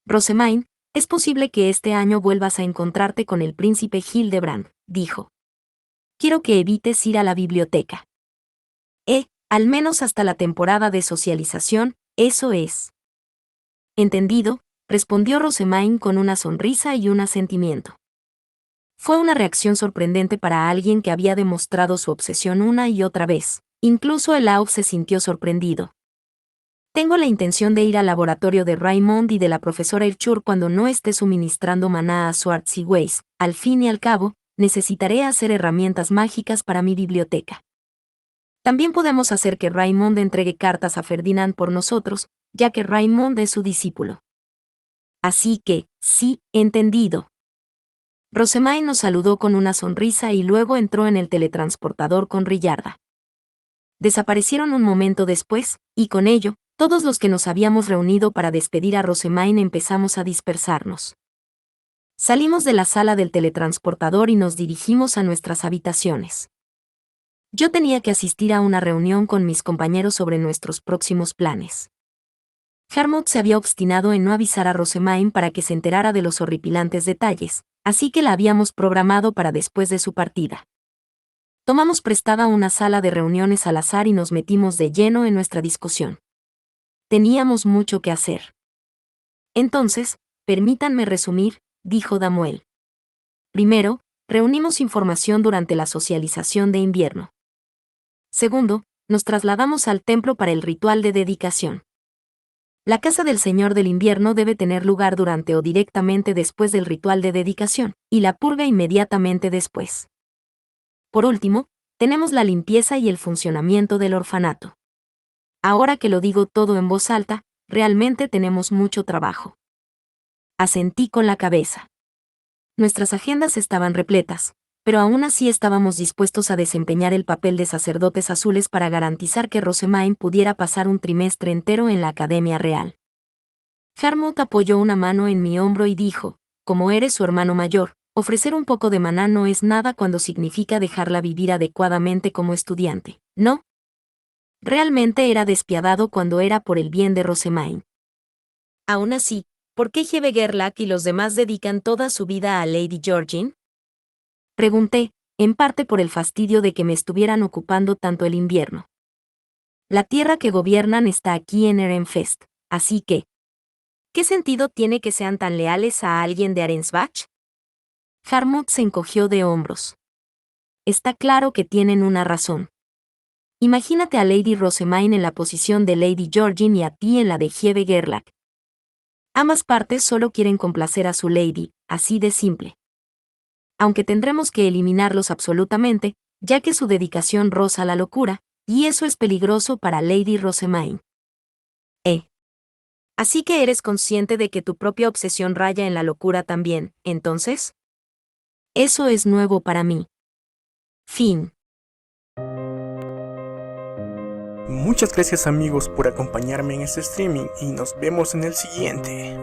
«Rosamine, es posible que este año vuelvas a encontrarte con el príncipe Hildebrand», dijo. «Quiero que evites ir a la biblioteca. Al menos hasta la temporada de socialización, eso es». «Entendido», respondió Rosamine con una sonrisa y un asentimiento. Fue una reacción sorprendente para alguien que había demostrado su obsesión una y otra vez. Incluso el Laub se sintió sorprendido. «Tengo la intención de ir al laboratorio de Raymond y de la profesora Irchur cuando no esté suministrando maná a Swartz y Weiss. Al fin y al cabo, necesitaré hacer herramientas mágicas para mi biblioteca. También podemos hacer que Raymond entregue cartas a Ferdinand por nosotros, ya que Raymond es su discípulo». «Así que, sí, entendido». Rosamine nos saludó con una sonrisa y luego entró en el teletransportador con Rillarda. Desaparecieron un momento después, y con ello, todos los que nos habíamos reunido para despedir a Rosamine empezamos a dispersarnos. Salimos de la sala del teletransportador y nos dirigimos a nuestras habitaciones. Yo tenía que asistir a una reunión con mis compañeros sobre nuestros próximos planes. Hermod se había obstinado en no avisar a Rosemaine para que se enterara de los horripilantes detalles, así que la habíamos programado para después de su partida. Tomamos prestada una sala de reuniones al azar y nos metimos de lleno en nuestra discusión. Teníamos mucho que hacer. Entonces, permítanme resumir, dijo Damuel. Primero, reunimos información durante la socialización de invierno. Segundo, nos trasladamos al templo para el ritual de dedicación. La casa del Señor del Invierno debe tener lugar durante o directamente después del ritual de dedicación, y la purga inmediatamente después. Por último, tenemos la limpieza y el funcionamiento del orfanato. Ahora que lo digo todo en voz alta, realmente tenemos mucho trabajo. Asentí con la cabeza. Nuestras agendas estaban repletas, pero aún así estábamos dispuestos a desempeñar el papel de sacerdotes azules para garantizar que Rosemaine pudiera pasar un trimestre entero en la Academia Real. Hermod apoyó una mano en mi hombro y dijo, como eres su hermano mayor, ofrecer un poco de maná no es nada cuando significa dejarla vivir adecuadamente como estudiante, ¿no? Realmente era despiadado cuando era por el bien de Rosemaine. Aún así, ¿por qué Hebe Gerlach y los demás dedican toda su vida a Lady Georgine? Pregunté, en parte por el fastidio de que me estuvieran ocupando tanto el invierno. La tierra que gobiernan está aquí en Erenfest, así que... ¿Qué sentido tiene que sean tan leales a alguien de Arensbach? Hermod se encogió de hombros. Está claro que tienen una razón. Imagínate a Lady Rosemaine en la posición de Lady Georgine y a ti en la de Hebe Gerlach. Ambas partes solo quieren complacer a su lady, así de simple. Aunque tendremos que eliminarlos absolutamente, ya que su dedicación roza la locura, y eso es peligroso para Lady Rosemaine. Así que eres consciente de que tu propia obsesión raya en la locura también, entonces. Eso es nuevo para mí. Fin. Muchas gracias amigos por acompañarme en este streaming y nos vemos en el siguiente.